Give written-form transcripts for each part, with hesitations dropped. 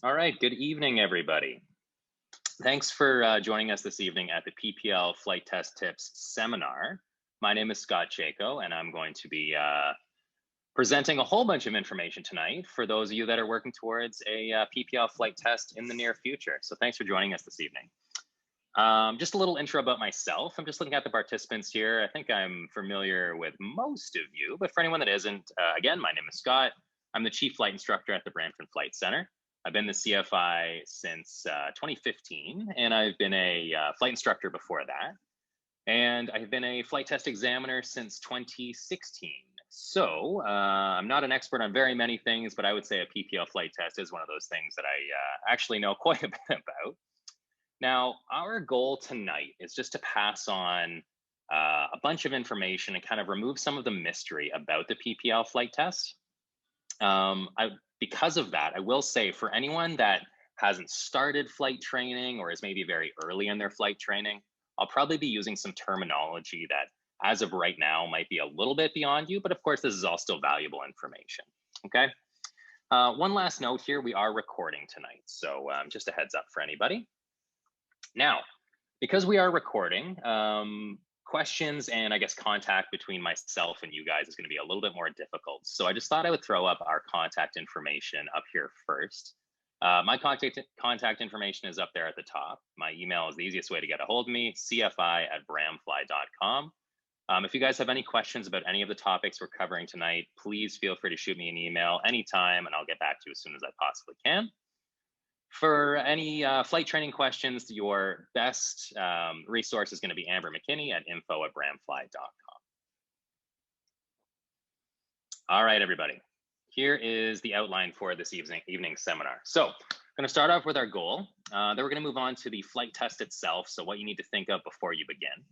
All right, good evening, everybody. Thanks for joining us this evening at the PPL Flight Test Tips seminar. My name is Scott Chaco, and I'm going to be presenting a whole bunch of information tonight for those of you that are working towards a PPL flight test in the near future. So thanks for joining us this evening. Just a little intro about myself. I'm just looking at the participants here. I think I'm familiar with most of you, but for anyone that isn't, again, my name is Scott. I'm the Chief Flight Instructor at the Brampton Flight Center. I've been the CFI since 2015, and I've been a flight instructor before that. And I've been a flight test examiner since 2016. So I'm not an expert on very many things, but I would say a PPL flight test is one of those things that I actually know quite a bit about. Now, our goal tonight is just to pass on a bunch of information and kind of remove some of the mystery about the PPL flight test. Because of that, I will say for anyone that hasn't started flight training or is maybe very early in their flight training, I'll probably be using some terminology that as of right now might be a little bit beyond you, but of course this is all still valuable information, okay? One last note here, we are recording tonight, so just a heads up for anybody. Now, because we are recording, questions and I guess contact between myself and you guys is going to be a little bit more difficult. So I just thought I would throw up our contact information up here first. My contact information is up there at the top. My email is the easiest way to get a hold of me, cfi@bramfly.com. If you guys have any questions about any of the topics we're covering tonight, please feel free to shoot me an email anytime and I'll get back to you as soon as I possibly can. For any flight training questions, your best resource is going to be Amber McKinney at info@bramfly.com. All right, everybody. Here is the outline for this evening seminar. So I'm going to start off with our goal. Then we're going to move on to the flight test itself, so what you need to think of before you begin.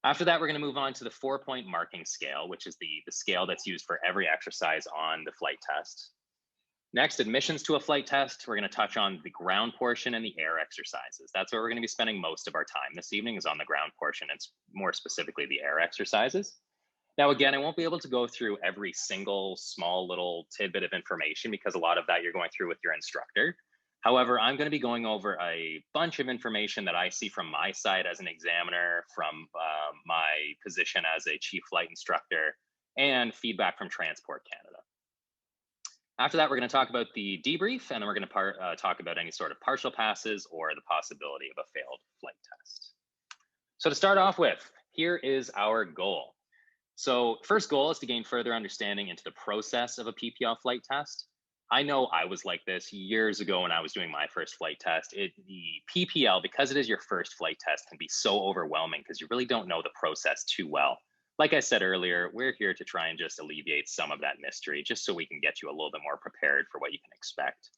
After that, we're going to move on to the 4-point marking scale, which is the scale that's used for every exercise on the flight test. Next, admissions to a flight test. We're going to touch on the ground portion and the air exercises. That's where we're going to be spending most of our time this evening, is on the ground portion. It's more specifically the air exercises. Now, again, I won't be able to go through every single small little tidbit of information because a lot of that you're going through with your instructor. However, I'm going to be going over a bunch of information that I see from my side as an examiner, from my position as a chief flight instructor, and feedback from Transport Canada. After that, we're going to talk about the debrief, and then we're going to talk about any sort of partial passes or the possibility of a failed flight test. So to start off with, here is our goal. So first goal is to gain further understanding into the process of a PPL flight test. I know I was like this years ago when I was doing my first flight test. The PPL, because it is your first flight test, can be so overwhelming because you really don't know the process too well. Like I said earlier, we're here to try and just alleviate some of that mystery, just so we can get you a little bit more prepared for what you can expect.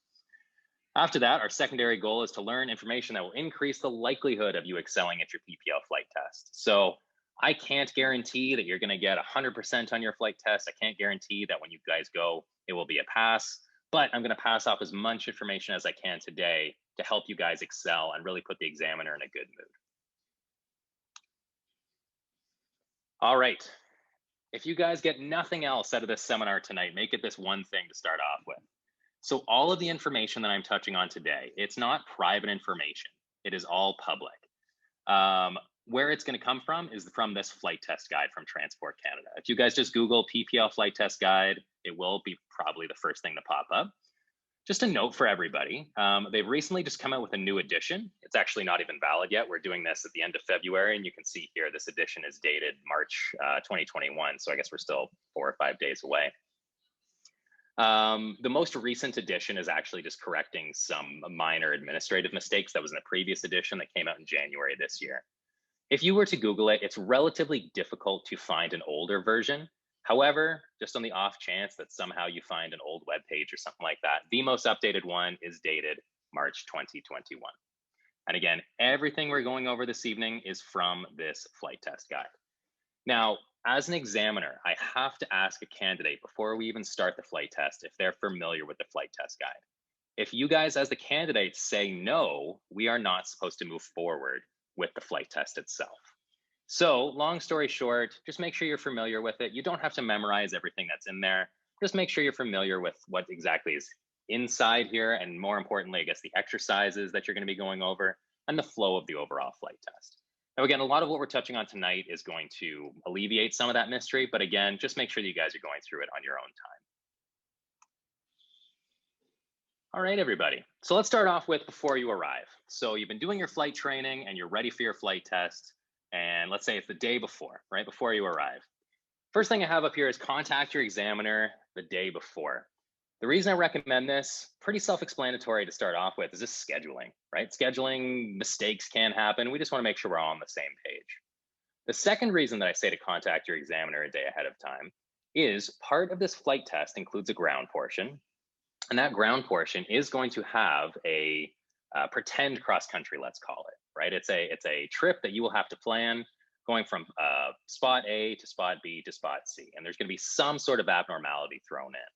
After that, our secondary goal is to learn information that will increase the likelihood of you excelling at your PPL flight test. So I can't guarantee that you're going to get 100% on your flight test. I can't guarantee that when you guys go, it will be a pass, but I'm going to pass off as much information as I can today to help you guys excel and really put the examiner in a good mood. All right, if you guys get nothing else out of this seminar tonight, make it this one thing to start off with. So all of the information that I'm touching on today, it's not private information. It is all public. Where it's going to come from is from this flight test guide from Transport Canada. If you guys just Google PPL flight test guide, it will be probably the first thing to pop up. Just a note for everybody, they've recently just come out with a new edition. It's actually not even valid yet. We're doing this at the end of February, and you can see here, this edition is dated March 2021. So I guess we're still 4 or 5 days away. The most recent edition is actually just correcting some minor administrative mistakes that was in the previous edition that came out in January this year. If you were to Google it, it's relatively difficult to find an older version. However, just on the off chance that somehow you find an old web page or something like that, the most updated one is dated March 2021. And again, everything we're going over this evening is from this flight test guide. Now, as an examiner, I have to ask a candidate before we even start the flight test if they're familiar with the flight test guide. If you guys as the candidates say no, we are not supposed to move forward with the flight test itself. So long story short, just make sure you're familiar with it. You don't have to memorize everything that's in there. Just make sure you're familiar with what exactly is inside here, and more importantly, I guess the exercises that you're going to be going over and the flow of the overall flight test. Now, again, a lot of what we're touching on tonight is going to alleviate some of that mystery, but again, just make sure that you guys are going through it on your own time. All right, everybody. So let's start off with before you arrive. So you've been doing your flight training and you're ready for your flight test. And let's say it's the day before, right before you arrive. First thing I have up here is contact your examiner the day before. The reason I recommend this, pretty self-explanatory to start off with, is just scheduling, right? Scheduling mistakes can happen. We just want to make sure we're all on the same page. The second reason that I say to contact your examiner a day ahead of time is part of this flight test includes a ground portion. And that ground portion is going to have a pretend cross country, let's call it, right? It's a trip that you will have to plan going from spot A to spot B to spot C. And there's going to be some sort of abnormality thrown in.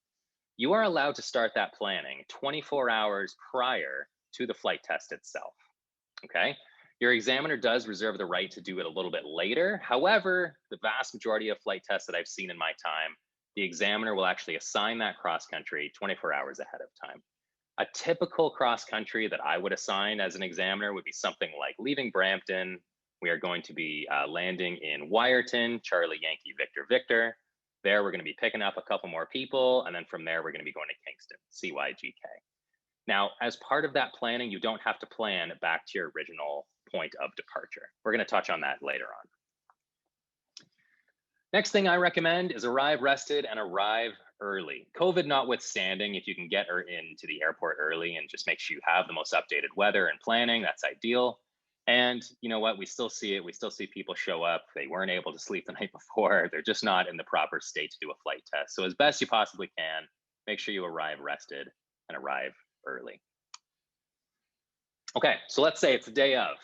You are allowed to start that planning 24 hours prior to the flight test itself, okay? Your examiner does reserve the right to do it a little bit later. However, the vast majority of flight tests that I've seen in my time, the examiner will actually assign that cross country 24 hours ahead of time. A typical cross country that I would assign as an examiner would be something like leaving Brampton. We are going to be landing in Wyerton, Charlie Yankee Victor Victor. There we're going to be picking up a couple more people. And then from there, we're going to be going to Kingston, CYGK. Now, as part of that planning, you don't have to plan back to your original point of departure. We're going to touch on that later on. Next thing I recommend is arrive rested and arrive early. COVID notwithstanding, if you can get into the airport early and just make sure you have the most updated weather and planning, that's ideal. And you know what, we still see it. We still see people show up. They weren't able to sleep the night before. They're just not in the proper state to do a flight test. So as best you possibly can, make sure you arrive rested and arrive early. Okay, so let's say it's the day of.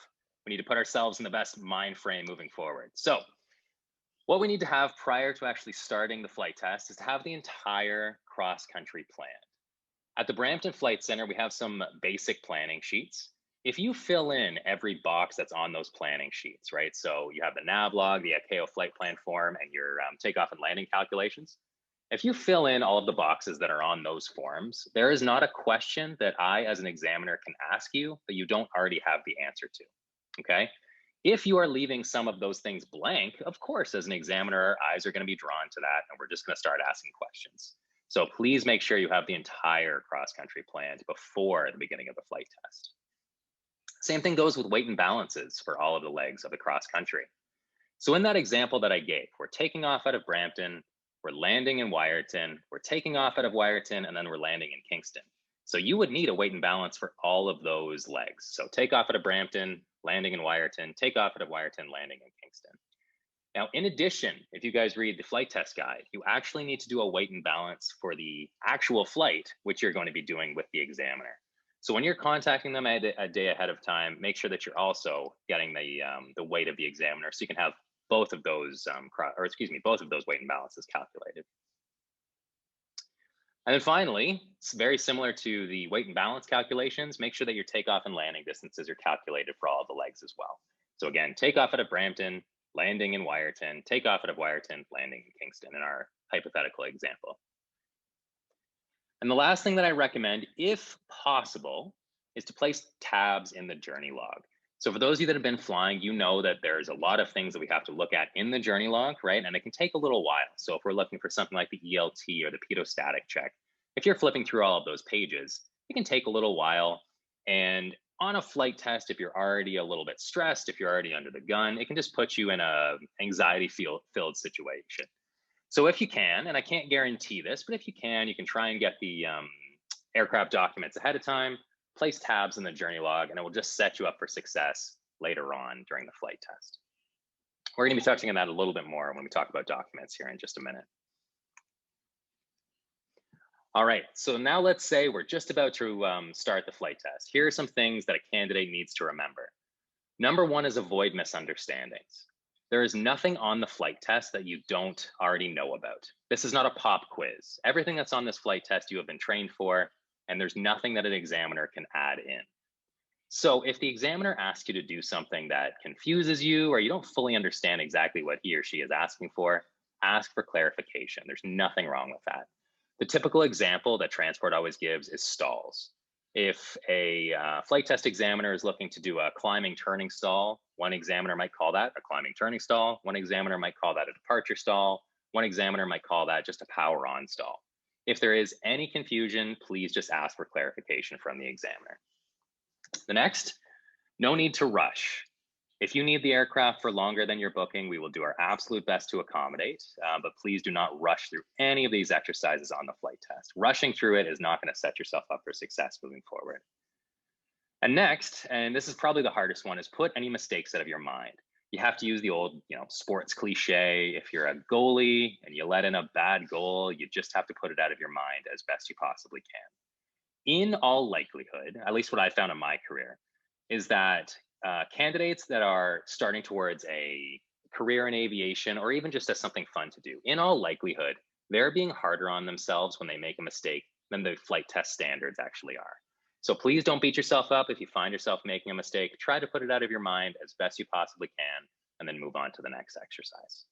We need to put ourselves in the best mind frame moving forward. So what we need to have prior to actually starting the flight test is to have the entire cross-country planned. At the Brampton Flight Center, we have some basic planning sheets. If you fill in every box that's on those planning sheets, right? So you have the nav log, the ICAO flight plan form, and your takeoff and landing calculations. If you fill in all of the boxes that are on those forms, there is not a question that I, as an examiner, can ask you that you don't already have the answer to, okay? If you are leaving some of those things blank, of course, as an examiner, our eyes are going to be drawn to that, and we're just going to start asking questions. So please make sure you have the entire cross-country planned before the beginning of the flight test. Same thing goes with weight and balances for all of the legs of the cross-country. So in that example that I gave, we're taking off out of Brampton, we're landing in Wyerton, we're taking off out of Wyerton, and then we're landing in Kingston. So you would need a weight and balance for all of those legs. So take off out of Brampton, landing in Wyerton, take off out of Wyerton, landing in Kingston. Now, in addition, if you guys read the flight test guide, you actually need to do a weight and balance for the actual flight, which you're going to be doing with the examiner. So when you're contacting them a day ahead of time, make sure that you're also getting the weight of the examiner, so you can have both of those, both of those weight and balances calculated. And then finally, it's very similar to the weight and balance calculations. Make sure that your takeoff and landing distances are calculated for all of the legs as well. So again, takeoff out of Brampton, landing in Wyerton, takeoff out of Wyerton, landing in Kingston in our hypothetical example. And the last thing that I recommend, if possible, is to place tabs in the journey log. So for those of you that have been flying, you know that there's a lot of things that we have to look at in the journey log, right? And it can take a little while. So if we're looking for something like the ELT or the pedostatic check, if you're flipping through all of those pages, it can take a little while. And on a flight test, if you're already a little bit stressed, if you're already under the gun, it can just put you in a anxiety-filled situation. So if you can, and I can't guarantee this, but if you can try and get the aircraft documents ahead of time, place tabs in the journey log, and it will just set you up for success later on during the flight test. We're going to be touching on that a little bit more when we talk about documents here in just a minute. All right, so now let's say we're just about to start the flight test. Here are some things that a candidate needs to remember. Number one is avoid misunderstandings. There is nothing on the flight test that you don't already know about. This is not a pop quiz. Everything that's on this flight test you have been trained for, and there's nothing that an examiner can add in. So if the examiner asks you to do something that confuses you or you don't fully understand exactly what he or she is asking for, ask for clarification. There's nothing wrong with that. The typical example that transport always gives is stalls. If a flight test examiner is looking to do a climbing turning stall, one examiner might call that a climbing turning stall. One examiner might call that a departure stall. One examiner might call that just a power on stall. If there is any confusion, please just ask for clarification from the examiner. The next, no need to rush. If you need the aircraft for longer than your booking, we will do our absolute best to accommodate, but please do not rush through any of these exercises on the flight test. Rushing through it is not going to set yourself up for success moving forward. And next, and this is probably the hardest one, is put any mistakes out of your mind. You have to use the old, sports cliche. If you're a goalie and you let in a bad goal, you just have to put it out of your mind as best you possibly can. In all likelihood, at least what I found in my career, is that candidates that are starting towards a career in aviation or even just as something fun to do, in all likelihood, they're being harder on themselves when they make a mistake than the flight test standards actually are. So please don't beat yourself up if you find yourself making a mistake. Try to put it out of your mind as best you possibly can, and then move on to the next exercise.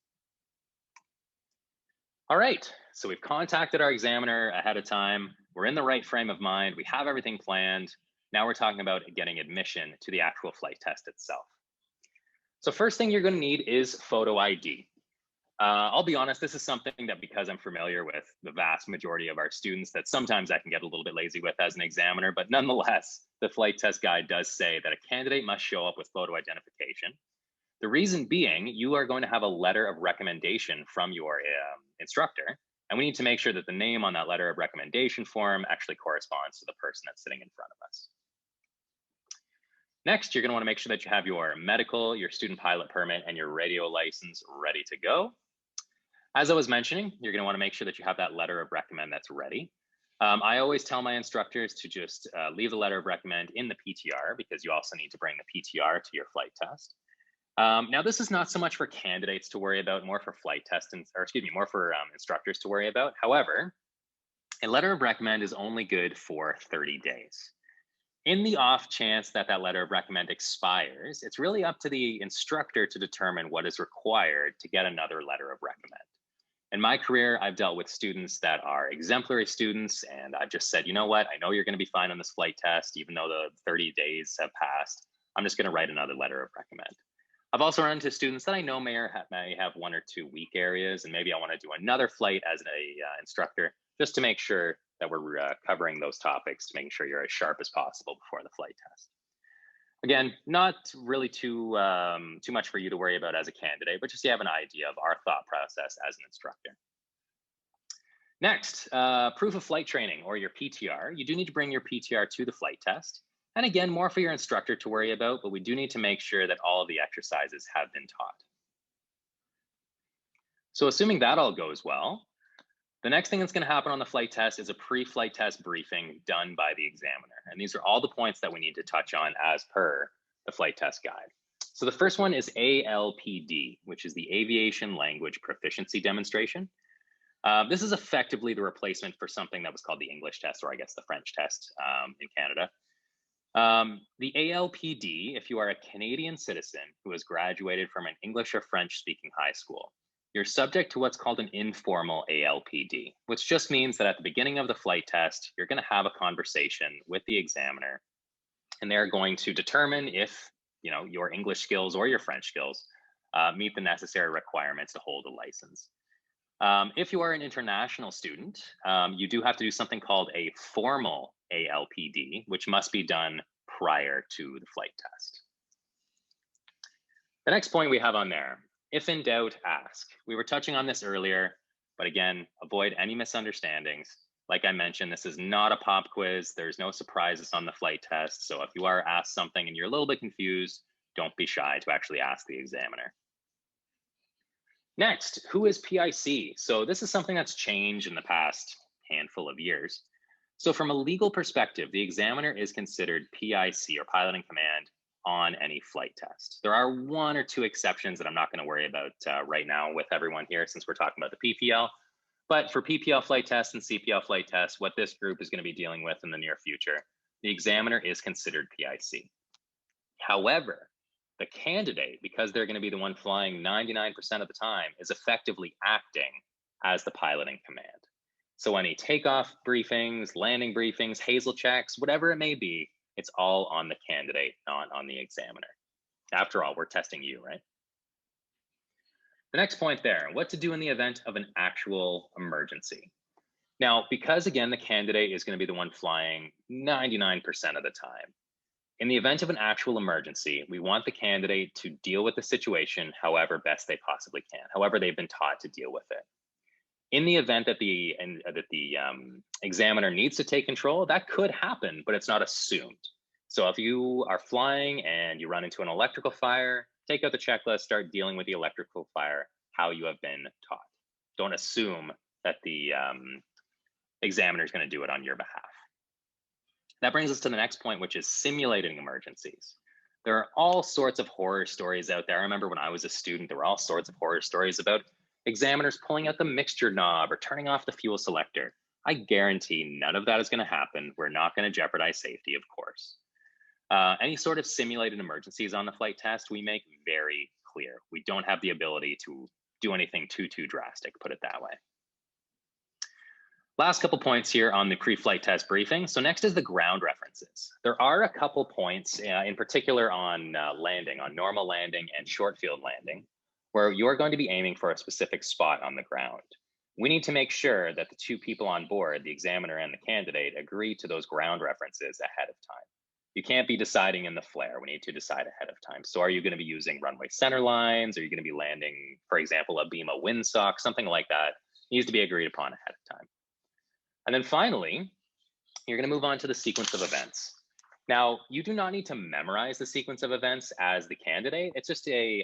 All right, so we've contacted our examiner ahead of time. We're in the right frame of mind. We have everything planned. Now we're talking about getting admission to the actual flight test itself. So first thing you're going to need is photo ID. I'll be honest, this is something that, because I'm familiar with the vast majority of our students, that sometimes I can get a little bit lazy with as an examiner, but nonetheless, the flight test guide does say that a candidate must show up with photo identification. The reason being, you are going to have a letter of recommendation from your instructor, and we need to make sure that the name on that letter of recommendation form actually corresponds to the person that's sitting in front of us. Next, you're going to want to make sure that you have your medical, your student pilot permit, and your radio license ready to go. As I was mentioning, you're going to want to make sure that you have that letter of recommend that's ready. I always tell my instructors to just leave the letter of recommend in the PTR, because you also need to bring the PTR to your flight test. Now, this is not so much for candidates to worry about, more for more for instructors to worry about. However, a letter of recommend is only good for 30 days. In the off chance that that letter of recommend expires, it's really up to the instructor to determine what is required to get another letter of recommend. In my career, I've dealt with students that are exemplary students, and I've just said, you know what, I know you're going to be fine on this flight test, even though the 30 days have passed. I'm just going to write another letter of recommend. I've also run into students that I know may have 1 or 2 weak areas, and maybe I want to do another flight as an instructor, just to make sure that we're covering those topics, to making sure you're as sharp as possible before the flight test. Again, not really too much for you to worry about as a candidate, but just so you have an idea of our thought process as an instructor. Next, proof of flight training, or your PTR. You do need to bring your PTR to the flight test. And again, more for your instructor to worry about, but we do need to make sure that all of the exercises have been taught. So assuming that all goes well, the next thing that's going to happen on the flight test is a pre-flight test briefing done by the examiner. And these are all the points that we need to touch on as per the flight test guide. So the first one is ALPD, which is the Aviation Language Proficiency Demonstration. This is effectively the replacement for something that was called the English test, or I guess the French test in Canada. The ALPD, if you are a Canadian citizen who has graduated from an English or French speaking high school, you're subject to what's called an informal ALPD, which just means that at the beginning of the flight test, you're going to have a conversation with the examiner, and they're going to determine if your English skills or your French skills meet the necessary requirements to hold a license. If you are an international student, you do have to do something called a formal ALPD, which must be done prior to the flight test. The next point we have on there, if in doubt, ask. We were touching on this earlier, but again, avoid any misunderstandings. Like I mentioned, this is not a pop quiz. There's no surprises on the flight test. So if you are asked something and you're a little bit confused, don't be shy to actually ask the examiner. Next, who is PIC? So this is something that's changed in the past handful of years. So from a legal perspective, the examiner is considered PIC, or pilot in command, on any flight test. There are 1 or 2 exceptions that I'm not going to worry about right now with everyone here, since we're talking about the PPL. But for PPL flight tests and CPL flight tests, what this group is going to be dealing with in the near future, the examiner is considered PIC. However, the candidate, because they're going to be the one flying 99% of the time, is effectively acting as the pilot in command. So any takeoff briefings, landing briefings, Hazel checks, whatever it may be, it's all on the candidate, not on the examiner. After all, we're testing you, right? The next point there, what to do in the event of an actual emergency. Now, because again, the candidate is going to be the one flying 99% of the time. In the event of an actual emergency, we want the candidate to deal with the situation however best they possibly can, however they've been taught to deal with it. In the event that the examiner needs to take control, that could happen, but it's not assumed. So if you are flying and you run into an electrical fire, take out the checklist, start dealing with the electrical fire how you have been taught. Don't assume that the examiner is going to do it on your behalf. That brings us to the next point, which is simulating emergencies. There are all sorts of horror stories out there. I remember when I was a student, there were all sorts of horror stories about examiners pulling out the mixture knob or turning off the fuel selector. I guarantee none of that is going to happen. We're not going to jeopardize safety, of course. Any sort of simulated emergencies on the flight test, we make very clear. We don't have the ability to do anything too drastic, put it that way. Last couple points here on the pre-flight test briefing. So next is the ground references. There are a couple points in particular on landing, on normal landing and short field landing, where you're going to be aiming for a specific spot on the ground. We need to make sure that the two people on board, the examiner and the candidate, agree to those ground references ahead of time. You can't be deciding in the flare. We need to decide ahead of time. So are you going to be using runway center lines? Are you going to be landing, for example, a beam of windsock, something like that? It needs to be agreed upon ahead of time. And then finally, you're going to move on to the sequence of events. Now, you do not need to memorize the sequence of events as the candidate. It's just a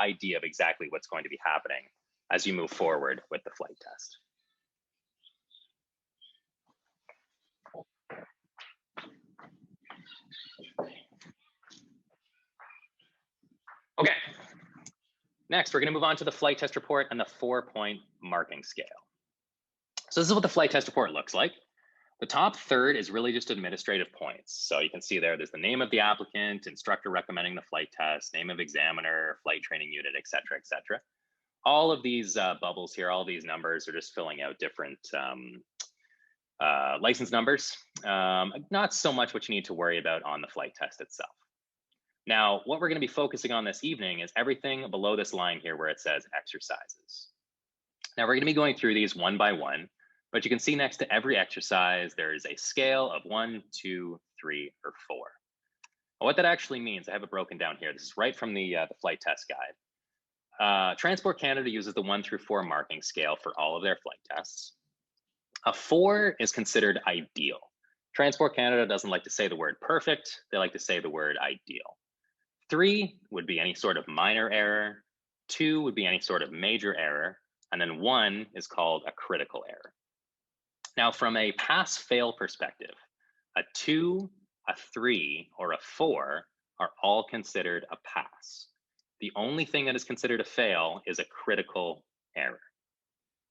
idea of exactly what's going to be happening as you move forward with the flight test. Okay, next we're going to move on to the flight test report and the 4-point marking scale. So this is what the flight test report looks like. The top third is really just administrative points. So you can see there's the name of the applicant, instructor recommending the flight test, name of examiner, flight training unit, et cetera, et cetera. All of these bubbles here, all these numbers are just filling out different license numbers. Not so much what you need to worry about on the flight test itself. Now, what we're going to be focusing on this evening is everything below this line here where it says exercises. Now, we're going to be going through these one by one, but you can see next to every exercise, there is a scale of 1, 2, 3, or 4. What that actually means, I have it broken down here. This is right from the flight test guide. Transport Canada uses the 1 through 4 marking scale for all of their flight tests. A 4 is considered ideal. Transport Canada doesn't like to say the word perfect. They like to say the word ideal. 3 would be any sort of minor error. 2 would be any sort of major error. And then 1 is called a critical error. Now, from a pass-fail perspective, a 2, a 3, or a 4 are all considered a pass. The only thing that is considered a fail is a critical error.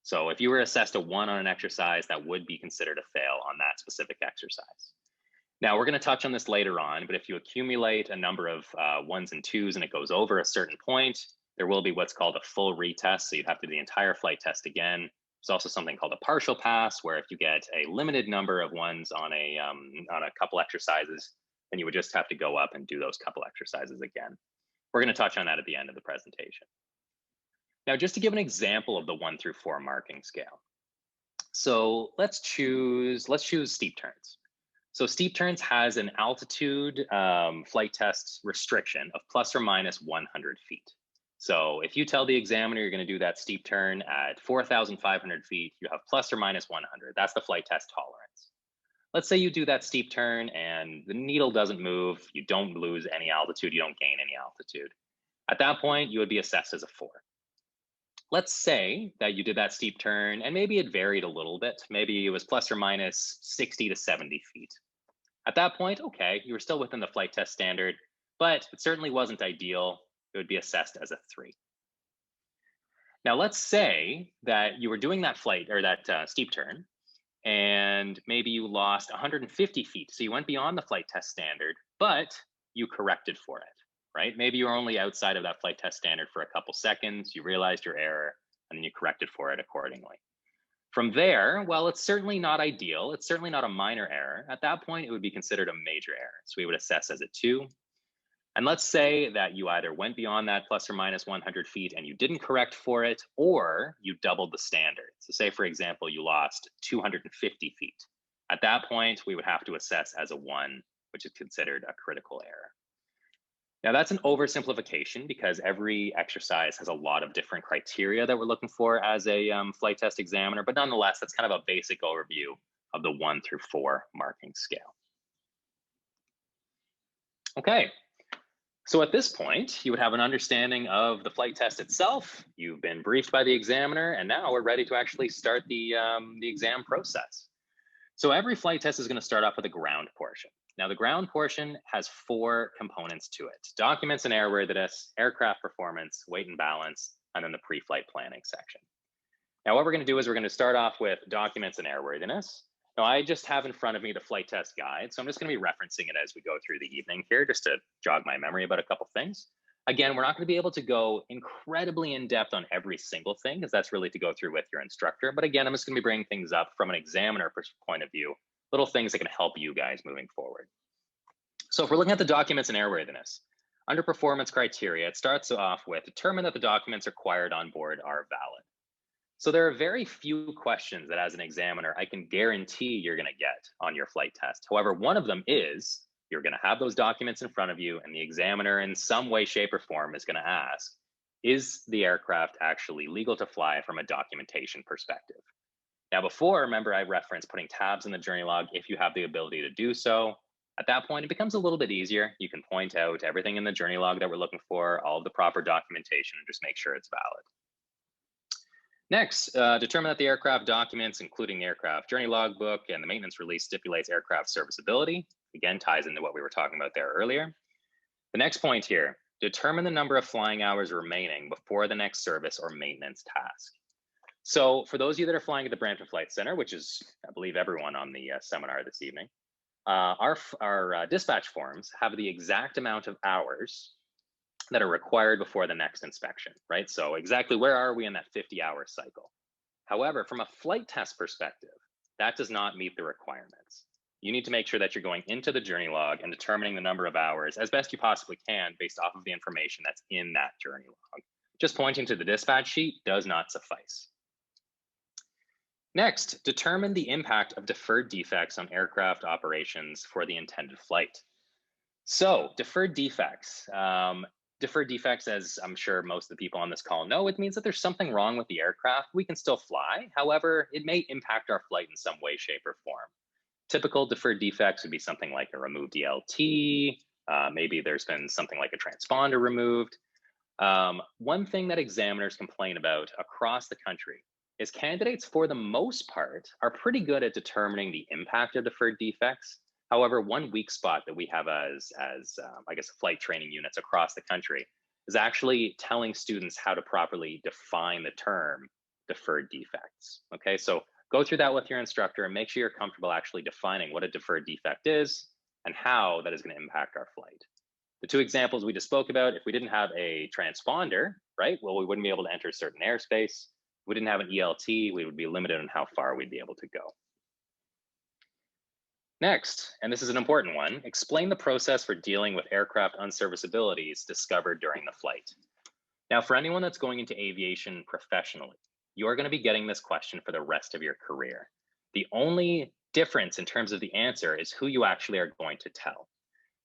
So if you were assessed a 1 on an exercise, that would be considered a fail on that specific exercise. Now, we're going to touch on this later on, but if you accumulate a number of 1s and 2s and it goes over a certain point, there will be what's called a full retest. So you'd have to do the entire flight test again. There's also something called a partial pass, where if you get a limited number of 1s on a couple exercises, then you would just have to go up and do those couple exercises again. We're going to touch on that at the end of the presentation. Now, just to give an example of the 1 through 4 marking scale. So let's choose steep turns. So steep turns has an altitude flight test restriction of plus or minus 100 feet. So if you tell the examiner you're going to do that steep turn at 4,500 feet, you have plus or minus 100. That's the flight test tolerance. Let's say you do that steep turn and the needle doesn't move. You don't lose any altitude. You don't gain any altitude. At that point, you would be assessed as a 4. Let's say that you did that steep turn and maybe it varied a little bit. Maybe it was plus or minus 60 to 70 feet. At that point, okay, you were still within the flight test standard, but it certainly wasn't ideal. It would be assessed as a 3. Now, let's say that you were doing that flight or that steep turn, and maybe you lost 150 feet. So you went beyond the flight test standard, but you corrected for it, right? Maybe you were only outside of that flight test standard for a couple seconds. You realized your error, and then you corrected for it accordingly. From there, well, it's certainly not ideal. It's certainly not a minor error. At that point, it would be considered a major error. So we would assess as a 2. And let's say that you either went beyond that plus or minus 100 feet and you didn't correct for it, or you doubled the standard. So say, for example, you lost 250 feet. At that point, we would have to assess as a 1, which is considered a critical error. Now that's an oversimplification because every exercise has a lot of different criteria that we're looking for as a flight test examiner, but nonetheless, that's kind of a basic overview of the 1 through 4 marking scale. Okay, so at this point, you would have an understanding of the flight test itself. You've been briefed by the examiner, and now we're ready to actually start the exam process. So every flight test is going to start off with a ground portion. Now, the ground portion has 4 components to it: documents and airworthiness, aircraft performance, weight and balance, and then the pre-flight planning section. Now, what we're going to do is we're going to start off with documents and airworthiness. Now, I just have in front of me the flight test guide, so I'm just going to be referencing it as we go through the evening here, just to jog my memory about a couple things. Again, we're not going to be able to go incredibly in depth on every single thing, because that's really to go through with your instructor. But again, I'm just going to be bringing things up from an examiner point of view, little things that can help you guys moving forward. So if we're looking at the documents and airworthiness, under performance criteria, it starts off with determine that the documents required on board are valid. So there are very few questions that as an examiner, I can guarantee you're going to get on your flight test. However, one of them is you're going to have those documents in front of you, and the examiner in some way, shape, or form is going to ask, is the aircraft actually legal to fly from a documentation perspective? Now, before, remember, I referenced putting tabs in the journey log if you have the ability to do so. At that point, it becomes a little bit easier. You can point out everything in the journey log that we're looking for, all of the proper documentation, and just make sure it's valid. Next, determine that the aircraft documents, including the aircraft journey logbook and the maintenance release, stipulates aircraft serviceability. Again, ties into what we were talking about there earlier. The next point here, determine the number of flying hours remaining before the next service or maintenance task. So for those of you that are flying at the Brampton Flight Center, which is, I believe, everyone on the seminar this evening, our dispatch forms have the exact amount of hours that are required before the next inspection, right? So exactly where are we in that 50-hour cycle? However, from a flight test perspective, that does not meet the requirements. You need to make sure that you're going into the journey log and determining the number of hours as best you possibly can based off of the information that's in that journey log. Just pointing to the dispatch sheet does not suffice. Next, determine the impact of deferred defects on aircraft operations for the intended flight. So deferred defects, as I'm sure most of the people on this call know, it means that there's something wrong with the aircraft. We can still fly. However, it may impact our flight in some way, shape, or form. Typical deferred defects would be something like a removed ELT. Maybe there's been something like a transponder removed. One thing that examiners complain about across the country is candidates, for the most part, are pretty good at determining the impact of deferred defects. However, one weak spot that we have as I guess, flight training units across the country is actually telling students how to properly define the term deferred defects. Okay, so go through that with your instructor and make sure you're comfortable actually defining what a deferred defect is and how that is going to impact our flight. The 2 examples we just spoke about, if we didn't have a transponder, right, well, we wouldn't be able to enter certain airspace. If we didn't have an ELT, we would be limited on how far we'd be able to go. Next, and this is an important one, explain the process for dealing with aircraft unserviceabilities discovered during the flight. Now, for anyone that's going into aviation professionally, you're going to be getting this question for the rest of your career. The only difference in terms of the answer is who you actually are going to tell.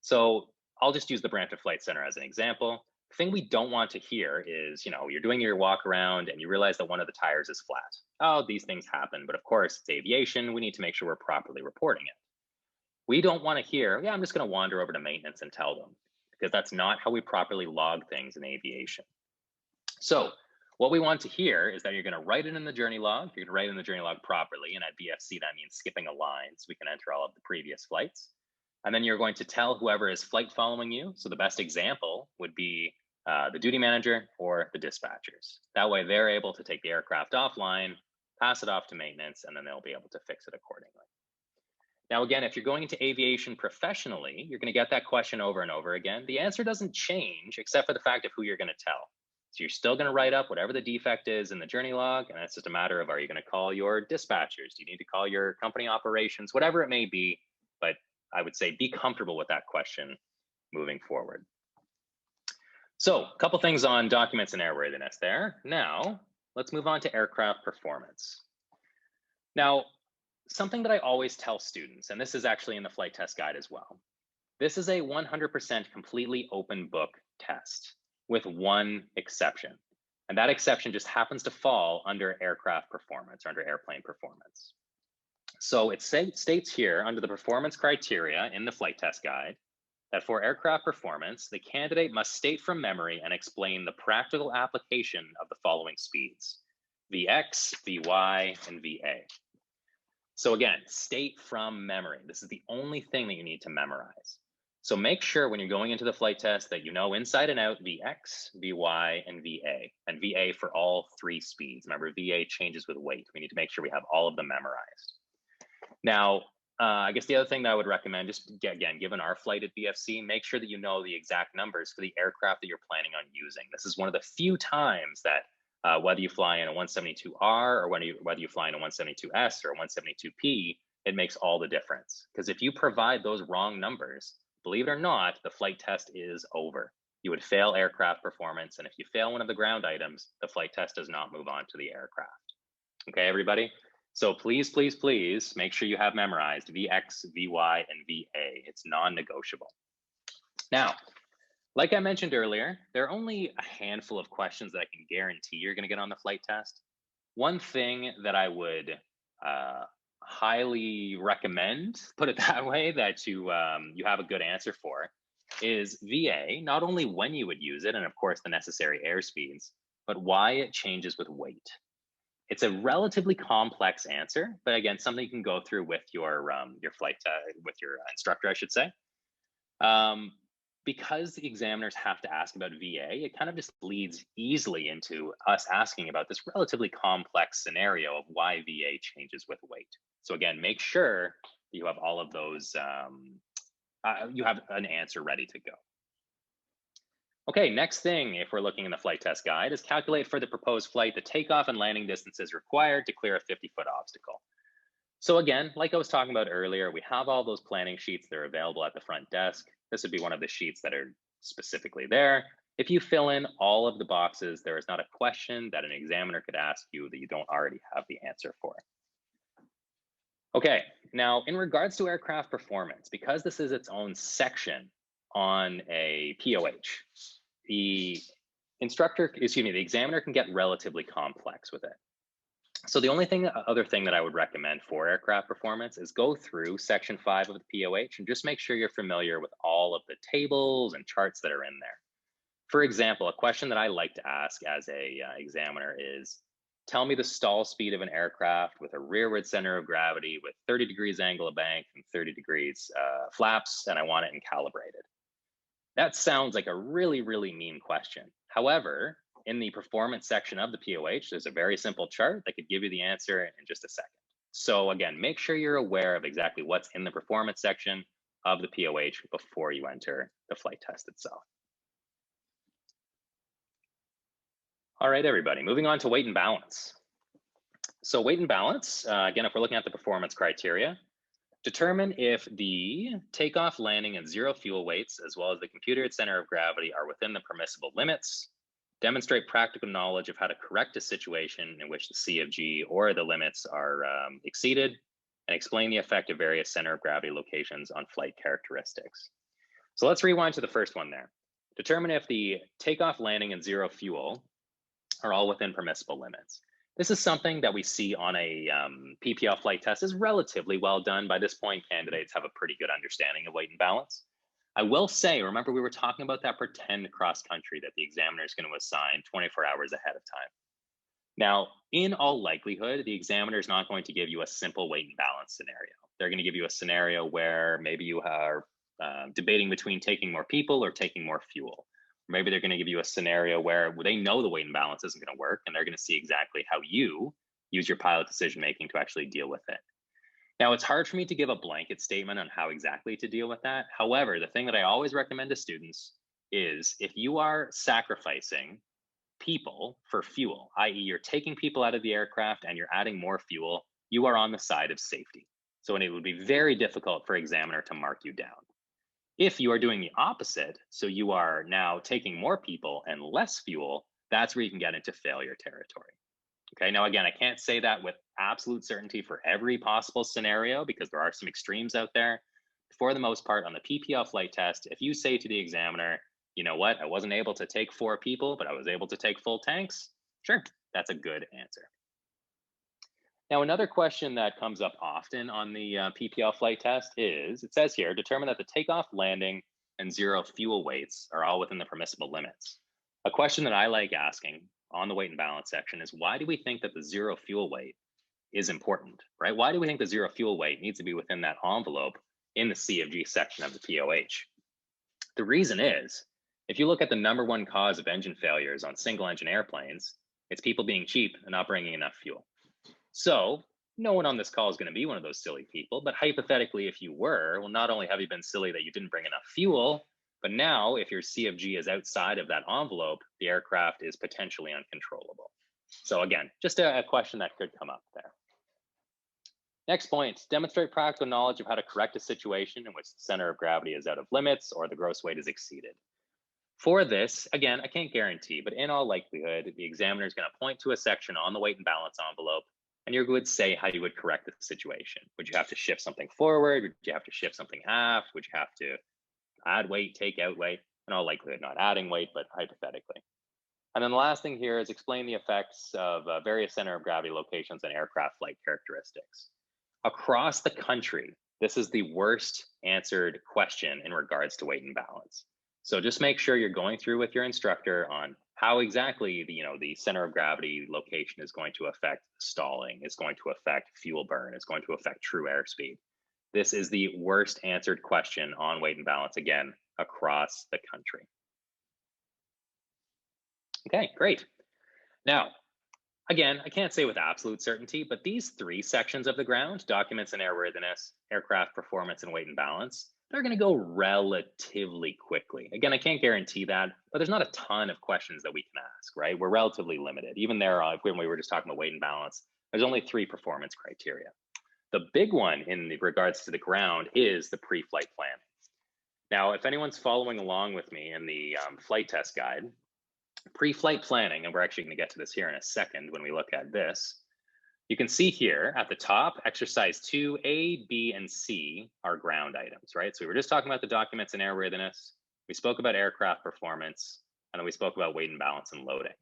So I'll just use the Brampton Flight Center as an example. The thing we don't want to hear is, you're doing your walk around and you realize that one of the tires is flat. Oh, these things happen, but of course it's aviation. We need to make sure we're properly reporting it. We don't want to hear, yeah, I'm just going to wander over to maintenance and tell them, because that's not how we properly log things in aviation. So what we want to hear is that you're going to write it in the journey log. You're going to write it in the journey log properly. And at BFC, that means skipping a line so we can enter all of the previous flights. And then you're going to tell whoever is flight following you. So the best example would be the duty manager or the dispatchers. That way they're able to take the aircraft offline, pass it off to maintenance, and then they'll be able to fix it accordingly. Now, again, if you're going into aviation professionally, you're going to get that question over and over again. The answer doesn't change except for the fact of who you're going to tell. So you're still going to write up whatever the defect is in the journey log, and it's just a matter of, are you going to call your dispatchers? Do you need to call your company operations? Whatever it may be, but I would say be comfortable with that question moving forward. So a couple things on documents and airworthiness there. Now, let's move on to aircraft performance. Now, something that I always tell students, and this is actually in the flight test guide as well, this is a 100% completely open book test with one exception. And that exception just happens to fall under aircraft performance or under airplane performance. So it states here under the performance criteria in the flight test guide that for aircraft performance, the candidate must state from memory and explain the practical application of the following speeds: Vx, Vy, and Va. So again, state from memory. This is the only thing that you need to memorize. So make sure when you're going into the flight test that you know inside and out Vx, Vy, and Va, and Va for all three speeds. Remember, Va changes with weight. We need to make sure we have all of them memorized. Now, I guess the other thing that I would recommend, just again, given our flight at BFC, make sure that you know the exact numbers for the aircraft that you're planning on using. This is one of the few times that whether you fly in a 172R or whether you fly in a 172S or a 172P, it makes all the difference. Because if you provide those wrong numbers, believe it or not, the flight test is over. You would fail aircraft performance. And if you fail one of the ground items, the flight test does not move on to the aircraft. Okay, everybody? So please, please, please make sure you have memorized Vx, Vy, and Va. It's non-negotiable. Now, like I mentioned earlier, there are only a handful of questions that I can guarantee you're going to get on the flight test. One thing that I would highly recommend, put it that way, that you have a good answer for is Va, not only when you would use it, and of course the necessary airspeeds, but why it changes with weight. It's a relatively complex answer, but again, something you can go through with your flight, with your instructor, I should say. Because the examiners have to ask about VA, it kind of just leads easily into us asking about this relatively complex scenario of why VA changes with weight. So again, make sure you have all of those, you have an answer ready to go. Okay, next thing, if we're looking in the flight test guide, is calculate for the proposed flight the takeoff and landing distances required to clear a 50-foot obstacle. So again, like I was talking about earlier, we have all those planning sheets that are available at the front desk. This would be one of the sheets that are specifically there. If you fill in all of the boxes, there is not a question that an examiner could ask you that you don't already have the answer for. Okay, now in regards to aircraft performance, because this is its own section on a POH, the examiner can get relatively complex with it. So the only other thing that I would recommend for aircraft performance is go through section 5 of the POH and just make sure you're familiar with all of the tables and charts that are in there. For example, a question that I like to ask as a examiner is, tell me the stall speed of an aircraft with a rearward center of gravity with 30 degrees angle of bank and 30 degrees flaps, and I want it in calibrated. That sounds like a really, really mean question. However, in the performance section of the POH, there's a very simple chart that could give you the answer in just a second. So again, make sure you're aware of exactly what's in the performance section of the POH before you enter the flight test itself. All right, everybody, moving on to weight and balance. So weight and balance, again, if we're looking at the performance criteria, determine if the takeoff, landing, and zero fuel weights, as well as the computed center of gravity, are within the permissible limits. Demonstrate practical knowledge of how to correct a situation in which the C of G or the limits are exceeded, and explain the effect of various center of gravity locations on flight characteristics. So let's rewind to the first one there. Determine if the takeoff, landing, and zero fuel are all within permissible limits. This is something that we see on a PPL flight test is relatively well done. By this point, candidates have a pretty good understanding of weight and balance. I will say, remember we were talking about that pretend cross country that the examiner is going to assign 24 hours ahead of time. Now, in all likelihood, the examiner is not going to give you a simple weight and balance scenario. They're going to give you a scenario where maybe you are debating between taking more people or taking more fuel. Maybe they're going to give you a scenario where they know the weight and balance isn't going to work, and they're going to see exactly how you use your pilot decision making to actually deal with it. Now, it's hard for me to give a blanket statement on how exactly to deal with that. However, the thing that I always recommend to students is if you are sacrificing people for fuel, i.e. you're taking people out of the aircraft and you're adding more fuel, you are on the side of safety. So it would be very difficult for examiner to mark you down. If you are doing the opposite, so you are now taking more people and less fuel, that's where you can get into failure territory. Okay, now again, I can't say that with absolute certainty for every possible scenario because there are some extremes out there. For the most part, on the PPL flight test, if you say to the examiner, you know what, I wasn't able to take 4 people, but I was able to take full tanks, sure, that's a good answer. Now, another question that comes up often on the PPL flight test is, it says here, determine that the takeoff, landing, and zero fuel weights are all within the permissible limits. A question that I like asking on the weight and balance section is, why do we think that the zero fuel weight is important, right? Why do we think the zero fuel weight needs to be within that envelope in the C of G section of the POH? The reason is, if you look at the #1 cause of engine failures on single engine airplanes, it's people being cheap and not bringing enough fuel. So no one on this call is going to be one of those silly people, but hypothetically, if you were, well, not only have you been silly that you didn't bring enough fuel, but now if your C of G is outside of that envelope, the aircraft is potentially uncontrollable. So again, just a question that could come up there. Next point, demonstrate practical knowledge of how to correct a situation in which the center of gravity is out of limits or the gross weight is exceeded. For this, again, I can't guarantee, but in all likelihood, the examiner is going to point to a section on the weight and balance envelope, and you would say how you would correct the situation. Would you have to shift something forward? Would you have to shift something aft? Would you have to add weight, take out weight? In all likelihood, not adding weight, but hypothetically. And then the last thing here is explain the effects of various center of gravity locations and aircraft flight characteristics. Across the country, this is the worst answered question in regards to weight and balance. So just make sure you're going through with your instructor on how exactly the center of gravity location is going to affect stalling, is going to affect fuel burn, is going to affect true airspeed. This is the worst answered question on weight and balance, again, across the country. Okay, great. Now, again, I can't say with absolute certainty, but these 3 sections of the ground, documents and airworthiness, aircraft performance, and weight and balance, they're going to go relatively quickly. Again, I can't guarantee that, but there's not a ton of questions that we can ask, right? We're relatively limited. Even there, when we were just talking about weight and balance, there's only 3 performance criteria. The big one in regards to the ground is the pre-flight planning. Now, if anyone's following along with me in the flight test guide, pre-flight planning, and we're actually going to get to this here in a second when we look at this, you can see here at the top, exercise 2, A, B, and C are ground items, right? So we were just talking about the documents and airworthiness. We spoke about aircraft performance, and then we spoke about weight and balance and loading.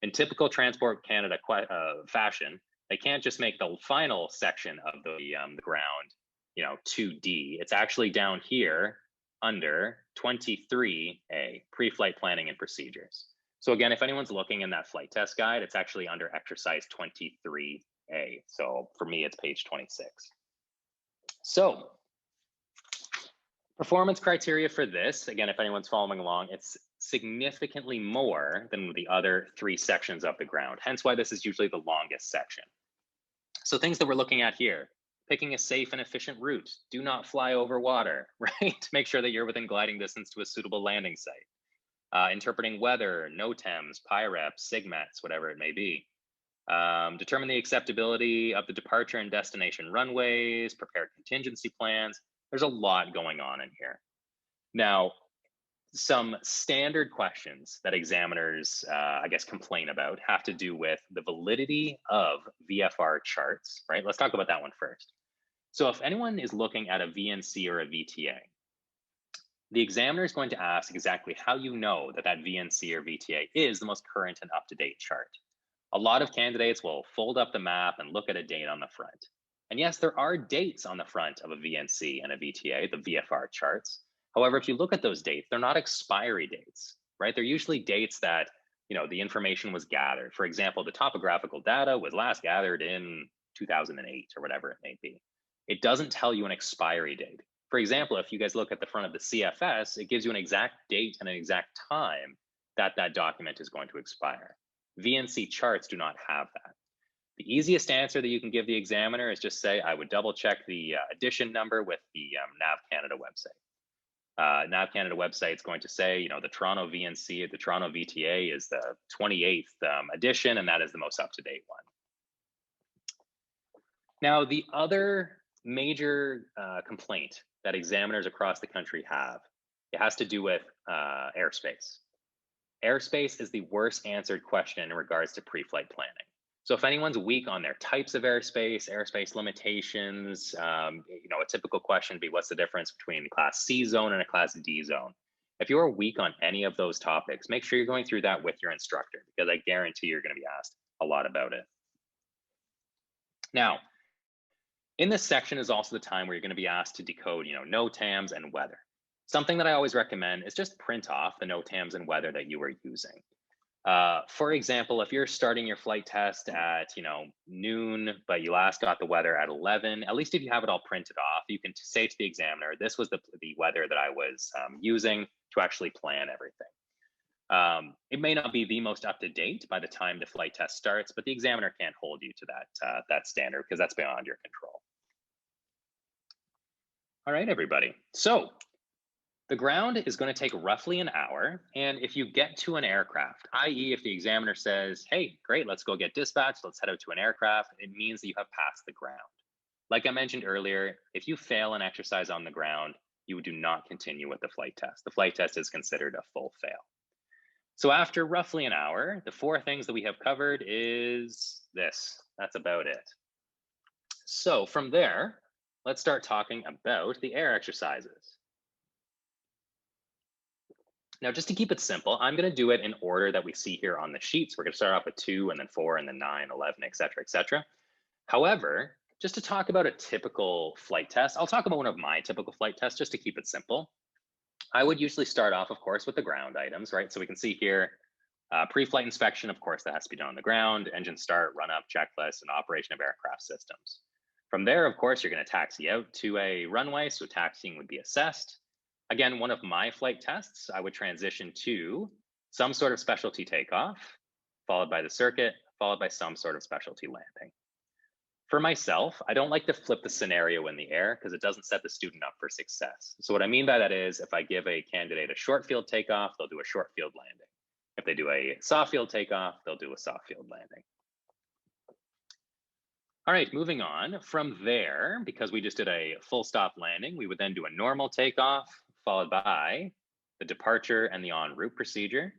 In typical Transport Canada fashion, they can't just make the final section of the ground, 2D. It's actually down here under 23A, pre-flight planning and procedures. So again, if anyone's looking in that flight test guide, it's actually under exercise 23A. So for me, it's page 26. So performance criteria for this, again, if anyone's following along, it's significantly more than the other 3 sections of the ground, hence why this is usually the longest section. So things that we're looking at here, picking a safe and efficient route, do not fly over water, right? Make sure that you're within gliding distance to a suitable landing site. Interpreting weather, NOTAMs, PIREPs, SIGMETs, whatever it may be. Determine the acceptability of the departure and destination runways, prepare contingency plans. There's a lot going on in here. Now, some standard questions that examiners, complain about have to do with the validity of VFR charts, right? Let's talk about that one first. So if anyone is looking at a VNC or a VTA, the examiner is going to ask exactly how you know that VNC or VTA is the most current and up-to-date chart. A lot of candidates will fold up the map and look at a date on the front. And yes, there are dates on the front of a VNC and a VTA, the VFR charts. However, if you look at those dates, they're not expiry dates, right? They're usually dates that, the information was gathered. For example, the topographical data was last gathered in 2008 or whatever it may be. It doesn't tell you an expiry date. For example, if you guys look at the front of the CFS, it gives you an exact date and an exact time that that document is going to expire. VNC charts do not have that. The easiest answer that you can give the examiner is just say, I would double check the edition number with the NAV Canada website. Nav Canada website is going to say, you know, the Toronto VNC, the Toronto VTA is the 28th edition, and that is the most up-to-date one. Now, the other major complaint that examiners across the country have, it has to do with airspace. Airspace is the worst answered question in regards to pre-flight planning. So if anyone's weak on their types of airspace, airspace limitations, you know, a typical question would be, what's the difference between a Class C zone and a Class D zone? If you're weak on any of those topics, make sure you're going through that with your instructor, because I guarantee you're going to be asked a lot about it. Now, in this section is also the time where you're going to be asked to decode, you know, NOTAMs and weather. Something that I always recommend is just print off the NOTAMs and weather that you are using. For example, if you're starting your flight test at, you know, noon, but you last got the weather at 11, at least if you have it all printed off, you can say to the examiner, this was the weather that I was using to actually plan everything. It may not be the most up to date by the time the flight test starts, but the examiner can't hold you to that standard because that's beyond your control. All right, everybody. So the ground is going to take roughly an hour. And if you get to an aircraft, i.e. if the examiner says, hey, great, let's go get dispatched, let's head out to an aircraft, it means that you have passed the ground. Like I mentioned earlier, if you fail an exercise on the ground, you do not continue with the flight test. The flight test is considered a full fail. So after roughly an hour, the 4 things that we have covered is this. That's about it. So from there, let's start talking about the air exercises. Now, just to keep it simple, I'm going to do it in order that we see here on the sheets. We're going to start off with 2 and then 4 and then 9, 11, et cetera, et cetera. However, just to talk about a typical flight test, I'll talk about one of my typical flight tests just to keep it simple. I would usually start off, of course, with the ground items, right? So we can see here, pre-flight inspection, of course, that has to be done on the ground, engine start, run up, checklist, and operation of aircraft systems. From there, of course, you're going to taxi out to a runway, so taxiing would be assessed. Again, one of my flight tests, I would transition to some sort of specialty takeoff, followed by the circuit, followed by some sort of specialty landing. For myself, I don't like to flip the scenario in the air because it doesn't set the student up for success. So what I mean by that is if I give a candidate a short field takeoff, they'll do a short field landing. If they do a soft field takeoff, they'll do a soft field landing. All right, moving on. From there, because we just did a full stop landing, we would then do a normal takeoff, followed by the departure and the en route procedure.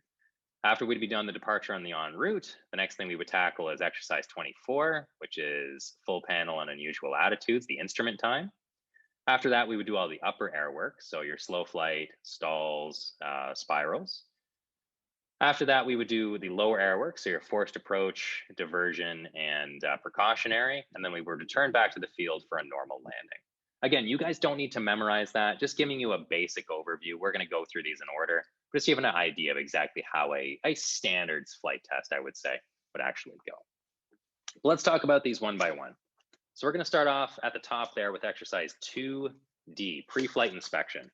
After we'd be done the departure and the en route, the next thing we would tackle is exercise 24, which is full panel and unusual attitudes, the instrument time. After that, we would do all the upper air work, so your slow flight, stalls, spirals. After that, we would do the lower air work, so your forced approach, diversion, and precautionary, and then we would return back to the field for a normal landing. Again, you guys don't need to memorize that, just giving you a basic overview. We're going to go through these in order, just to give an idea of exactly how a standard flight test, I would say, would actually go. Let's talk about these one by one. So we're going to start off at the top there with exercise 2D, pre-flight inspection.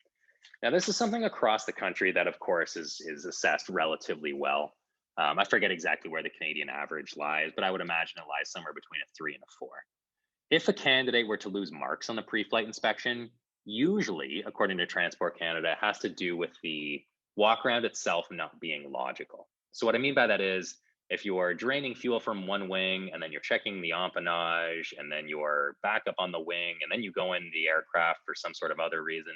Now, this is something across the country that, of course, is assessed relatively well. I forget exactly where the Canadian average lies, but I would imagine it lies somewhere between a 3 and a 4. If a candidate were to lose marks on the pre-flight inspection, usually, according to Transport Canada, it has to do with the walk around itself not being logical. So what I mean by that is, if you are draining fuel from one wing and then you're checking the empennage and then you're back up on the wing and then you go in the aircraft for some sort of other reason,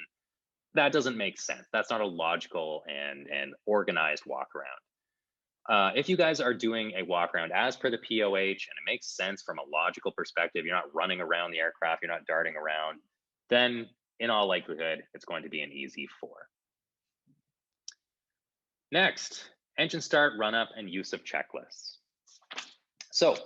that doesn't make sense. That's not a logical and organized walk around. If you guys are doing a walk around as per the POH and it makes sense from a logical perspective, you're not running around the aircraft, you're not darting around, then in all likelihood, it's going to be an easy 4. Next, engine start, run up, and use of checklists. So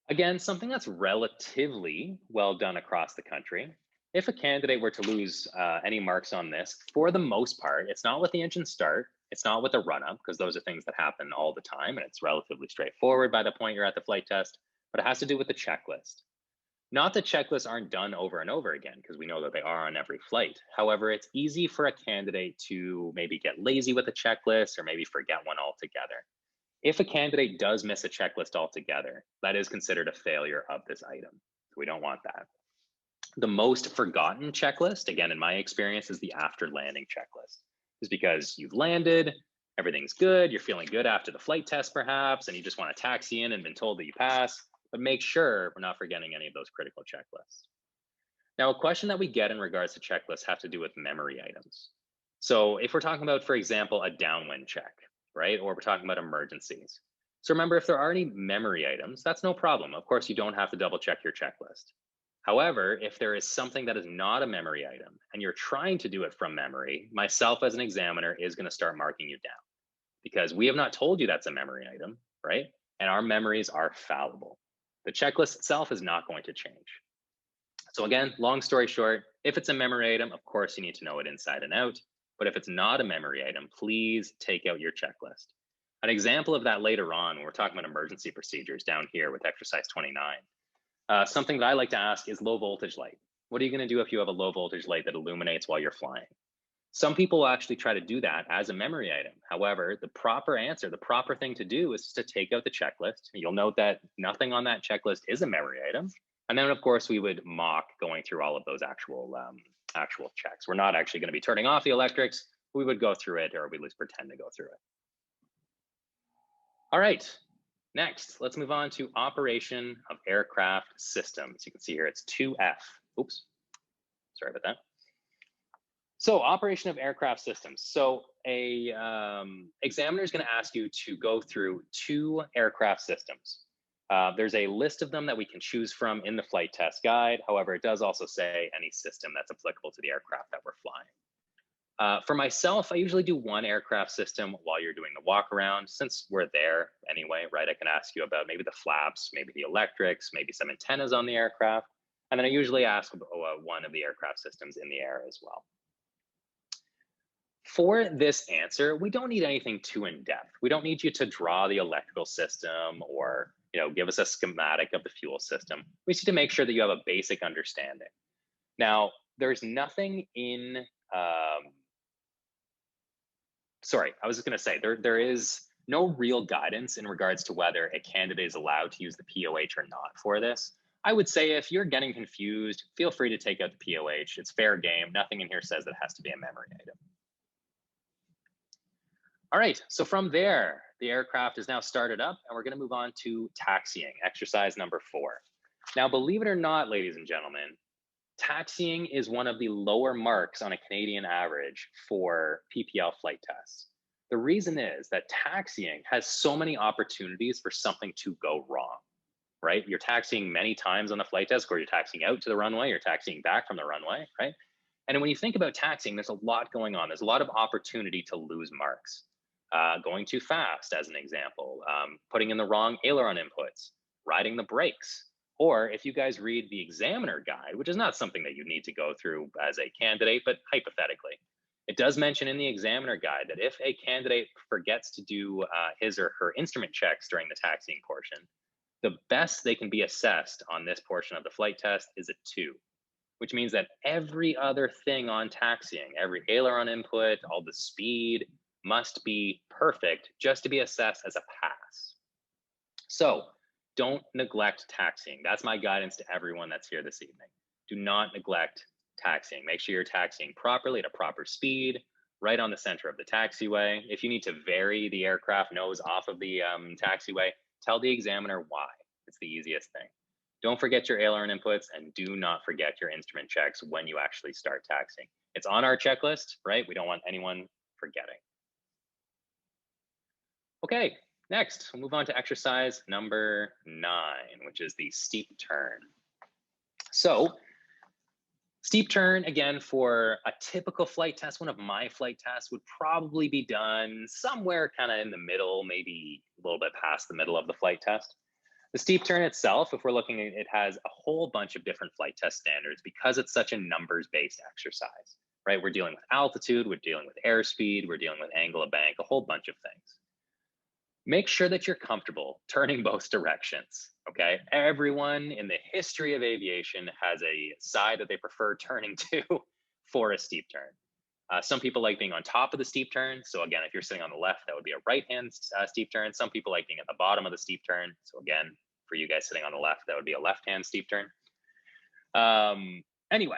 again, something that's relatively well done across the country. If a candidate were to lose any marks on this, for the most part, it's not with the engine start, it's not with the run up, because those are things that happen all the time, and it's relatively straightforward by the point you're at the flight test, but it has to do with the checklist. Not that checklists aren't done over and over again, because we know that they are on every flight. However, it's easy for a candidate to maybe get lazy with a checklist or maybe forget one altogether. If a candidate does miss a checklist altogether, that is considered a failure of this item. So we don't want that. The most forgotten checklist, again, in my experience, is the after landing checklist. Is because you've landed, everything's good, you're feeling good after the flight test perhaps, and you just want to taxi in and been told that you pass, but make sure we're not forgetting any of those critical checklists. Now, a question that we get in regards to checklists have to do with memory items. So if we're talking about, for example, a downwind check, right? Or we're talking about emergencies. So remember, if there are any memory items, that's no problem. Of course, you don't have to double check your checklist. However, if there is something that is not a memory item and you're trying to do it from memory, myself as an examiner is going to start marking you down because we have not told you that's a memory item, right? And our memories are fallible. The checklist itself is not going to change. So again, long story short, if it's a memory item, of course, you need to know it inside and out. But if it's not a memory item, please take out your checklist. An example of that later on, when we're talking about emergency procedures down here with exercise 29, something that I like to ask is low voltage light. What are you going to do if you have a low voltage light that illuminates while you're flying? Some people will actually try to do that as a memory item. However, the proper answer, the proper thing to do is to take out the checklist. You'll note that nothing on that checklist is a memory item. And then, of course, we would mock going through all of those actual checks. We're not actually going to be turning off the electrics. We would go through it, or we at least pretend to go through it. All right, next, let's move on to operation of aircraft systems. You can see here it's 2F. Oops, sorry about that. So operation of aircraft systems. So a examiner is going to ask you to go through 2 aircraft systems. There's a list of them that we can choose from in the flight test guide. However, it does also say any system that's applicable to the aircraft that we're flying. For myself, I usually do 1 aircraft system while you're doing the walk around. Since we're there anyway, right? I can ask you about maybe the flaps, maybe the electrics, maybe some antennas on the aircraft. And then I usually ask about 1 of the aircraft systems in the air as well. For this answer, we don't need anything too in-depth. We don't need you to draw the electrical system or give us a schematic of the fuel system. We just need to make sure that you have a basic understanding. Now, there's nothing in, sorry, I was just gonna say, there is no real guidance in regards to whether a candidate is allowed to use the POH or not for this. I would say if you're getting confused, feel free to take out the POH. It's fair game. Nothing in here says that it has to be a memory item. All right, so from there, the aircraft is now started up and we're gonna move on to taxiing, exercise number 4. Now, believe it or not, ladies and gentlemen, taxiing is one of the lower marks on a Canadian average for PPL flight tests. The reason is that taxiing has so many opportunities for something to go wrong, right? You're taxiing many times on the flight test, or you're taxiing out to the runway, you're taxiing back from the runway, right? And when you think about taxiing, there's a lot going on. There's a lot of opportunity to lose marks. Going too fast, as an example, putting in the wrong aileron inputs, riding the brakes, or if you guys read the examiner guide, which is not something that you need to go through as a candidate, but hypothetically, it does mention in the examiner guide that if a candidate forgets to do his or her instrument checks during the taxiing portion, the best they can be assessed on this portion of the flight test is a 2, which means that every other thing on taxiing, every aileron input, all the speed, must be perfect just to be assessed as a pass. So don't neglect taxiing. That's my guidance to everyone that's here this evening. Do not neglect taxiing. Make sure you're taxiing properly at a proper speed, right on the center of the taxiway. If you need to vary the aircraft nose off of the taxiway, tell the examiner why. It's the easiest thing. Don't forget your aileron inputs and do not forget your instrument checks when you actually start taxiing. It's on our checklist, right? We don't want anyone forgetting. Okay, next, we'll move on to exercise number 9, which is the steep turn. So, steep turn, again, for a typical flight test, one of my flight tests would probably be done somewhere kind of in the middle, maybe a little bit past the middle of the flight test. The steep turn itself, if we're looking at it, has a whole bunch of different flight test standards because it's such a numbers-based exercise, right? We're dealing with altitude, we're dealing with airspeed, we're dealing with angle of bank, a whole bunch of things. Make sure that you're comfortable turning both directions, okay? Everyone in the history of aviation has a side that they prefer turning to for a steep turn. Some people like being on top of the steep turn. So again, if you're sitting on the left, that would be a right-hand steep turn. Some people like being at the bottom of the steep turn. So again, for you guys sitting on the left, that would be a left-hand steep turn. Anyway,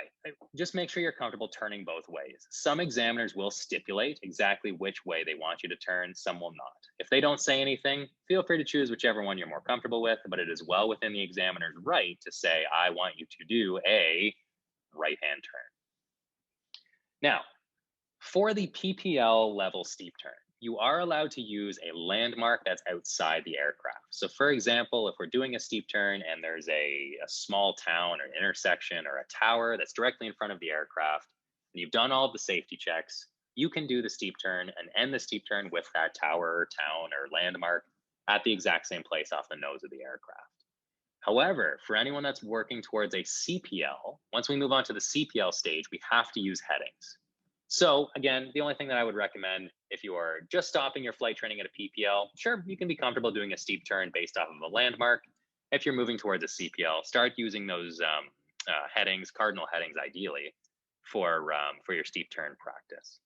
just make sure you're comfortable turning both ways. Some examiners will stipulate exactly which way they want you to turn, some will not. If they don't say anything, feel free to choose whichever one you're more comfortable with, but it is well within the examiner's right to say, I want you to do a right-hand turn. Now, for the PPL level steep turn, you are allowed to use a landmark that's outside the aircraft. So for example, if we're doing a steep turn and there's a small town or intersection or a tower that's directly in front of the aircraft, and you've done all of the safety checks, you can do the steep turn and end the steep turn with that tower or town or landmark at the exact same place off the nose of the aircraft. However, for anyone that's working towards a CPL, once we move on to the CPL stage, we have to use headings. So again, the only thing that I would recommend if you are just stopping your flight training at a PPL, sure, you can be comfortable doing a steep turn based off of a landmark. If you're moving towards a CPL, start using those headings, cardinal headings ideally, for your steep turn practice.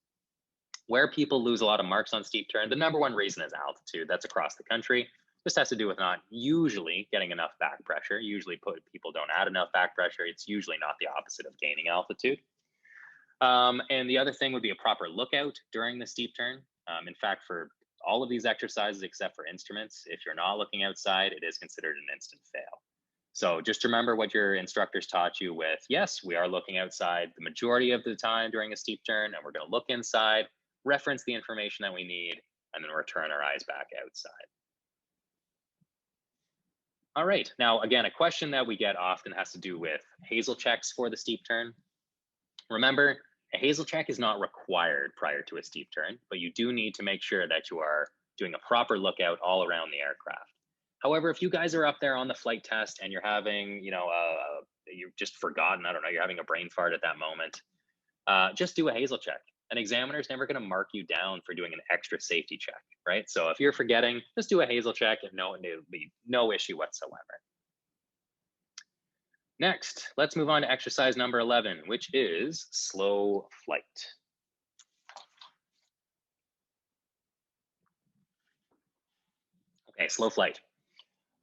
Where people lose a lot of marks on steep turn, the number one reason is altitude. That's across the country. This has to do with not usually getting enough back pressure. Usually people don't add enough back pressure. It's usually not the opposite of gaining altitude. And the other thing would be a proper lookout during the steep turn. In fact, for all of these exercises, except for instruments, if you're not looking outside, it is considered an instant fail. So just remember what your instructors taught you with, yes, we are looking outside the majority of the time during a steep turn, and we're going to look inside, reference the information that we need, and then return our eyes back outside. All right, now again, a question that we get often has to do with Hazel checks for the steep turn. Remember, a Hazel check is not required prior to a steep turn, but you do need to make sure that you are doing a proper lookout all around the aircraft. However, if you guys are up there on the flight test and you're having, you've just forgotten, I don't know, you're having a brain fart at that moment, just do a Hazel check. An examiner is never going to mark you down for doing an extra safety check, right? So if you're forgetting, just do a Hazel check and it'll be no issue whatsoever. Next, let's move on to exercise number 11, which is slow flight. Okay, slow flight.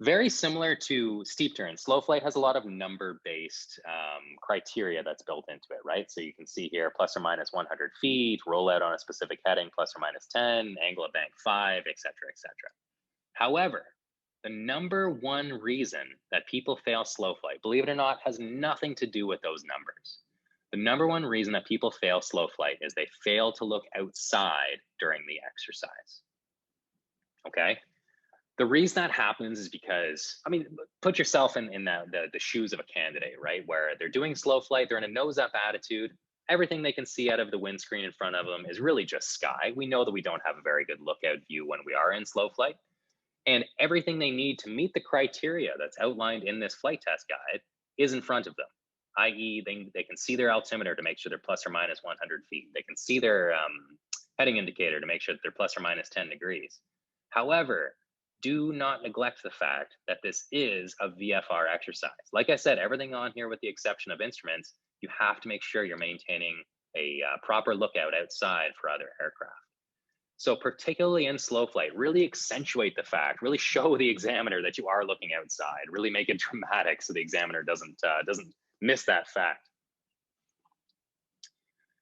Very similar to steep turn, slow flight has a lot of number-based criteria that's built into it, right? So you can see here, plus or minus 100 feet, roll out on a specific heading, plus or minus 10, angle of bank 5, et cetera, et cetera. However, the number one reason that people fail slow flight, believe it or not, has nothing to do with those numbers. The number one reason that people fail slow flight is they fail to look outside during the exercise. Okay? The reason that happens is because, I mean, put yourself in the shoes of a candidate, right? Where they're doing slow flight, they're in a nose-up attitude. Everything they can see out of the windscreen in front of them is really just sky. We know that we don't have a very good lookout view when we are in slow flight. And everything they need to meet the criteria that's outlined in this flight test guide is in front of them, i.e. they can see their altimeter to make sure they're plus or minus 100 feet. They can see their heading indicator to make sure that they're plus or minus 10 degrees. However, do not neglect the fact that this is a VFR exercise. Like I said, everything on here with the exception of instruments, you have to make sure you're maintaining a proper lookout outside for other aircraft. So particularly in slow flight, really accentuate the fact, really show the examiner that you are looking outside, really make it dramatic so the examiner doesn't miss that fact.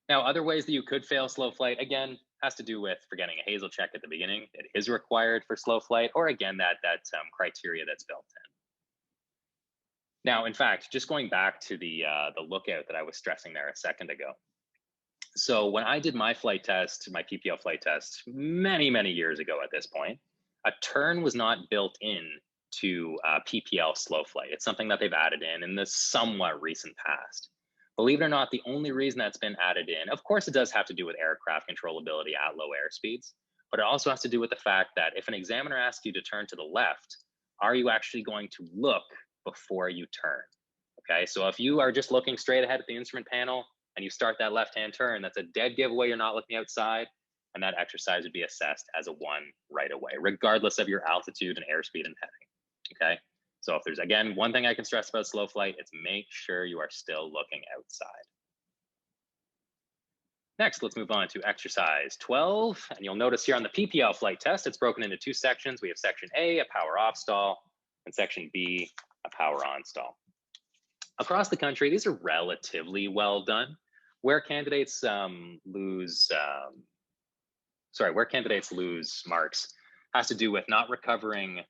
Now, other ways that you could fail slow flight, again, has to do with forgetting a Hazel check at the beginning. It is required for slow flight, or again, that criteria that's built in. Now, in fact, just going back to the lookout that I was stressing there a second ago. So when I did my flight test, my PPL flight test, many, many years ago at this point, a turn was not built in to PPL slow flight. It's something that they've added in the somewhat recent past. Believe it or not, the only reason that's been added in, of course, it does have to do with aircraft controllability at low airspeeds, but it also has to do with the fact that if an examiner asks you to turn to the left, are you actually going to look before you turn? Okay, so if you are just looking straight ahead at the instrument panel, and you start that left-hand turn, that's a dead giveaway you're not looking outside, and that exercise would be assessed as a 1 right away, regardless of your altitude and airspeed and heading, okay? So if there's, again, one thing I can stress about slow flight, it's make sure you are still looking outside. Next, let's move on to exercise 12, and you'll notice here on the PPL flight test, it's broken into 2 sections. We have section A, a power off stall, and section B, a power on stall. Across the country, these are relatively well done. Where candidates where candidates lose marks has to do with not recovering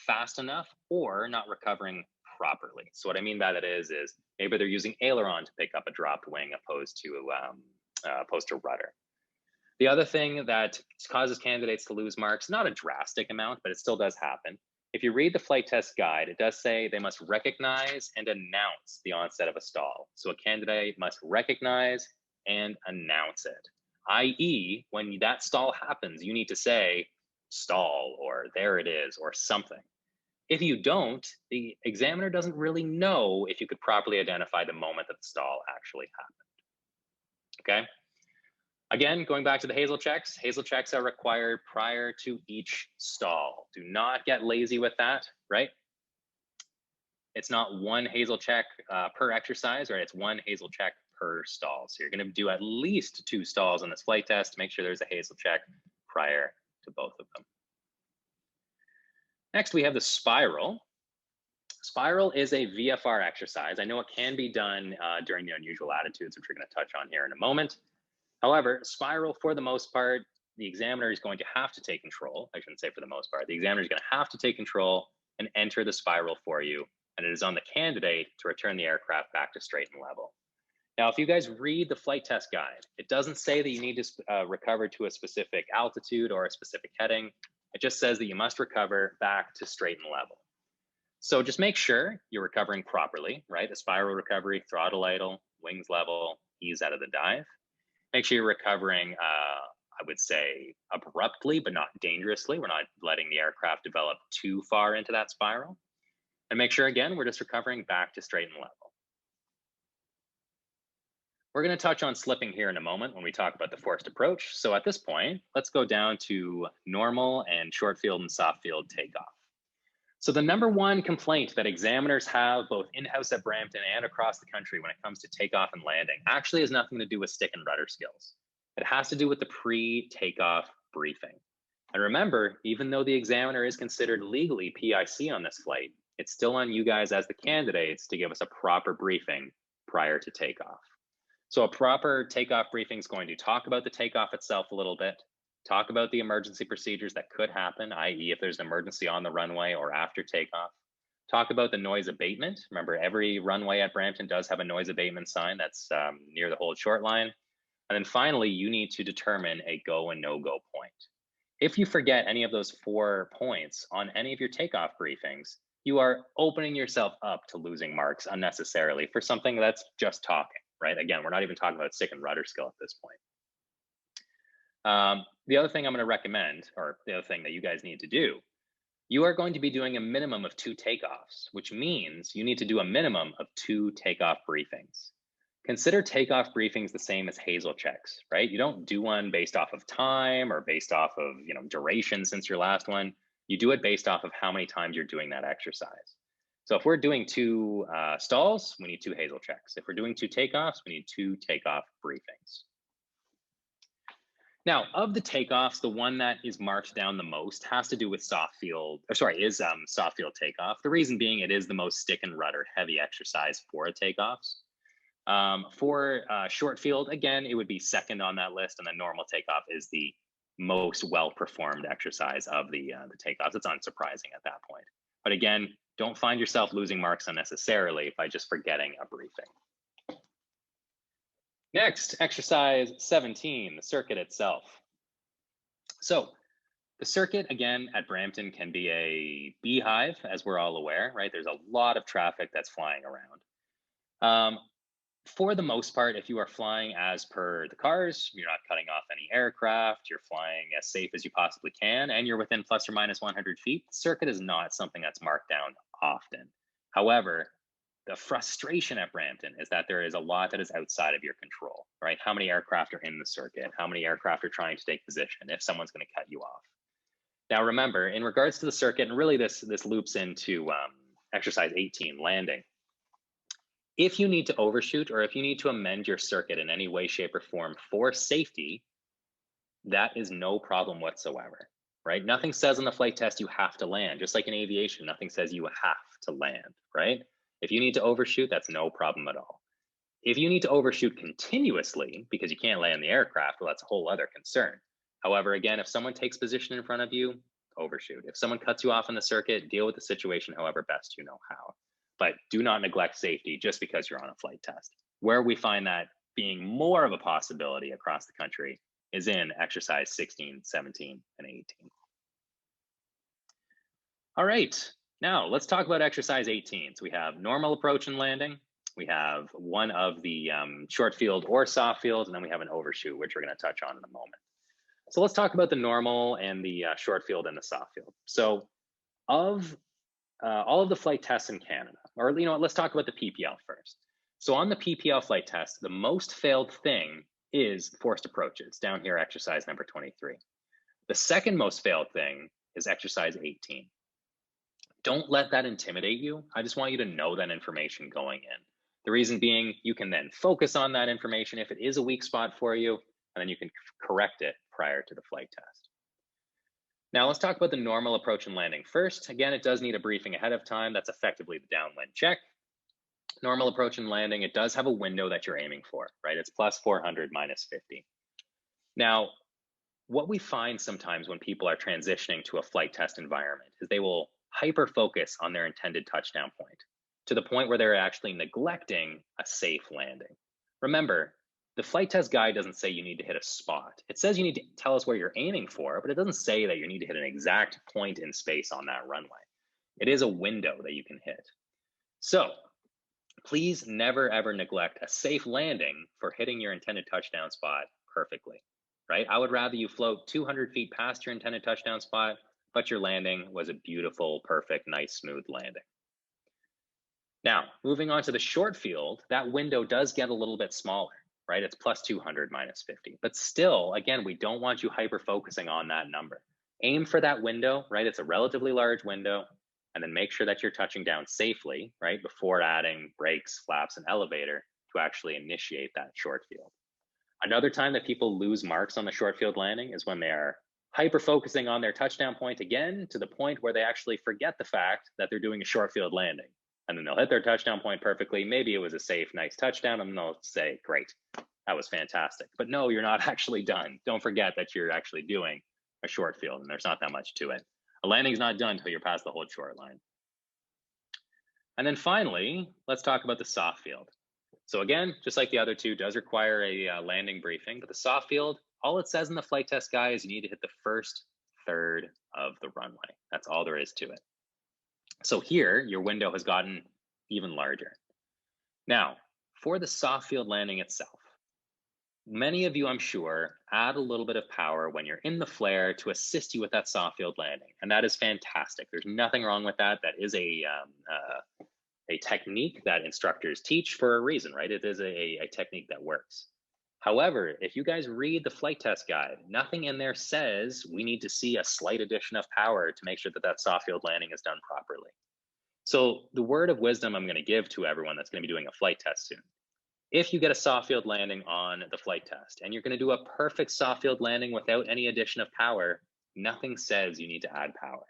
fast enough or not recovering properly. So what I mean by that is maybe they're using aileron to pick up a dropped wing opposed to rudder. The other thing that causes candidates to lose marks, not a drastic amount, but it still does happen. If you read the flight test guide, it does say they must recognize and announce the onset of a stall. So a candidate must recognize and announce it, i.e., when that stall happens, you need to say stall or there it is or something. If you don't, the examiner doesn't really know if you could properly identify the moment that the stall actually happened. Okay. Again, going back to the Hazel checks are required prior to each stall. Do not get lazy with that, right? It's not one Hazel check per exercise, right? It's one Hazel check per stall. So you're going to do at least 2 stalls on this flight test to make sure there's a Hazel check prior to both of them. Next, we have the spiral. Spiral is a VFR exercise. I know it can be done during the unusual attitudes, which we're going to touch on here in a moment. However, spiral, for the most part, the examiner is going to have to take control. I shouldn't say for the most part. The examiner is going to have to take control and enter the spiral for you. And it is on the candidate to return the aircraft back to straight and level. Now, if you guys read the flight test guide, it doesn't say that you need to recover to a specific altitude or a specific heading. It just says that you must recover back to straight and level. So just make sure you're recovering properly, right? The spiral recovery, throttle idle, wings level, ease out of the dive. Make sure you're recovering, I would say, abruptly, but not dangerously. We're not letting the aircraft develop too far into that spiral. And make sure, again, we're just recovering back to straight and level. We're going to touch on slipping here in a moment when we talk about the forced approach. So at this point, let's go down to normal and short field and soft field takeoff. So the number one complaint that examiners have both in-house at Brampton and across the country when it comes to takeoff and landing actually has nothing to do with stick and rudder skills. It has to do with the pre-takeoff briefing. And remember, even though the examiner is considered legally PIC on this flight, it's still on you guys as the candidates to give us a proper briefing prior to takeoff. So a proper takeoff briefing is going to talk about the takeoff itself a little bit, talk about the emergency procedures that could happen, i.e. if there's an emergency on the runway or after takeoff. Talk about the noise abatement. Remember, every runway at Brampton does have a noise abatement sign that's near the hold short line. And then finally, you need to determine a go and no-go point. If you forget any of those 4 points on any of your takeoff briefings, you are opening yourself up to losing marks unnecessarily for something that's just talking, right? Again, we're not even talking about stick and rudder skill at this point. The other thing I'm going to recommend, or the other thing that you guys need to do, you are going to be doing a minimum of 2 takeoffs, which means you need to do a minimum of 2 takeoff briefings. Consider takeoff briefings the same as Hazel checks, right? You don't do one based off of time or based off of duration since your last one. You do it based off of how many times you're doing that exercise. So if we're doing 2 stalls, we need 2 Hazel checks. If we're doing 2 takeoffs, we need 2 takeoff briefings. Now, of the takeoffs, the one that is marked down the most has to do with soft field takeoff. The reason being it is the most stick and rudder heavy exercise for takeoffs. For short field, again, it would be second on that list, and then normal takeoff is the most well-performed exercise of the takeoffs. It's unsurprising at that point. But again, don't find yourself losing marks unnecessarily by just forgetting a briefing. Next, exercise 17, the circuit itself. So the circuit, again, at Brampton can be a beehive, as we're all aware, right? There's a lot of traffic that's flying around. For the most part, if you are flying as per the cars, you're not cutting off any aircraft, you're flying as safe as you possibly can, and you're within plus or minus 100 feet, the circuit is not something that's marked down often. However, the frustration at Brampton is that there is a lot that is outside of your control, right? How many aircraft are in the circuit? How many aircraft are trying to take position if someone's going to cut you off? Now, remember, in regards to the circuit, and really this loops into exercise 18, landing. If you need to overshoot or if you need to amend your circuit in any way, shape, or form for safety, that is no problem whatsoever, right? Nothing says on the flight test you have to land. Just like in aviation, nothing says you have to land, right? If you need to overshoot, that's no problem at all. If you need to overshoot continuously because you can't land the aircraft, well, that's a whole other concern. However, again, if someone takes position in front of you, overshoot. If someone cuts you off in the circuit, deal with the situation however best you know how. But do not neglect safety just because you're on a flight test. Where we find that being more of a possibility across the country is in exercise 16, 17, and 18. All right, now let's talk about exercise 18. So we have normal approach and landing. We have one of the short field or soft field, and then we have an overshoot, which we're going to touch on in a moment. So let's talk about the normal and the short field and the soft field. So of all of the flight tests in Canada, or let's talk about the PPL first. So on the PPL flight test, the most failed thing is forced approaches, down here, exercise number 23. The second most failed thing is exercise 18. Don't let that intimidate you. I just want you to know that information going in. The reason being, you can then focus on that information if it is a weak spot for you, and then you can correct it prior to the flight test. Now let's talk about the normal approach and landing first. Again, it does need a briefing ahead of time. That's effectively the downwind check. Normal approach and landing, it does have a window that you're aiming for, right? It's plus 400, minus 50. Now, what we find sometimes when people are transitioning to a flight test environment is they will hyper focus on their intended touchdown point to the point where they're actually neglecting a safe landing. Remember, the flight test guide doesn't say you need to hit a spot. It says you need to tell us where you're aiming for, but it doesn't say that you need to hit an exact point in space on that runway. It is a window that you can hit. So please never ever neglect a safe landing for hitting your intended touchdown spot perfectly, right? I would rather you float 200 feet past your intended touchdown spot, but your landing was a beautiful, perfect, nice, smooth landing. Now, moving on to the short field, that window does get a little bit smaller, right? It's plus 200, minus 50. But still, again, we don't want you hyper-focusing on that number. Aim for that window, right? It's a relatively large window, and then make sure that you're touching down safely, right? Before adding brakes, flaps, and elevator to actually initiate that short field. Another time that people lose marks on the short field landing is when they are hyper-focusing on their touchdown point again, to the point where they actually forget the fact that they're doing a short field landing. And then they'll hit their touchdown point perfectly. Maybe it was a safe, nice touchdown, and they'll say, great, that was fantastic. But no, you're not actually done. Don't forget that you're actually doing a short field, and there's not that much to it. A landing's not done until you're past the whole short line. And then finally, let's talk about the soft field. So again, just like the other two, does require a landing briefing, but the soft field, all it says in the flight test guide is you need to hit the first third of the runway. That's all there is to it. So here, your window has gotten even larger. Now, for the soft field landing itself, many of you, I'm sure, add a little bit of power when you're in the flare to assist you with that soft field landing, and that is fantastic. There's nothing wrong with that. That is a technique that instructors teach for a reason, right? It is a technique that works. However, if you guys read the flight test guide, nothing in there says we need to see a slight addition of power to make sure that that soft field landing is done properly. So the word of wisdom I'm going to give to everyone that's going to be doing a flight test soon. If you get a soft field landing on the flight test and you're going to do a perfect soft field landing without any addition of power, nothing says you need to add power.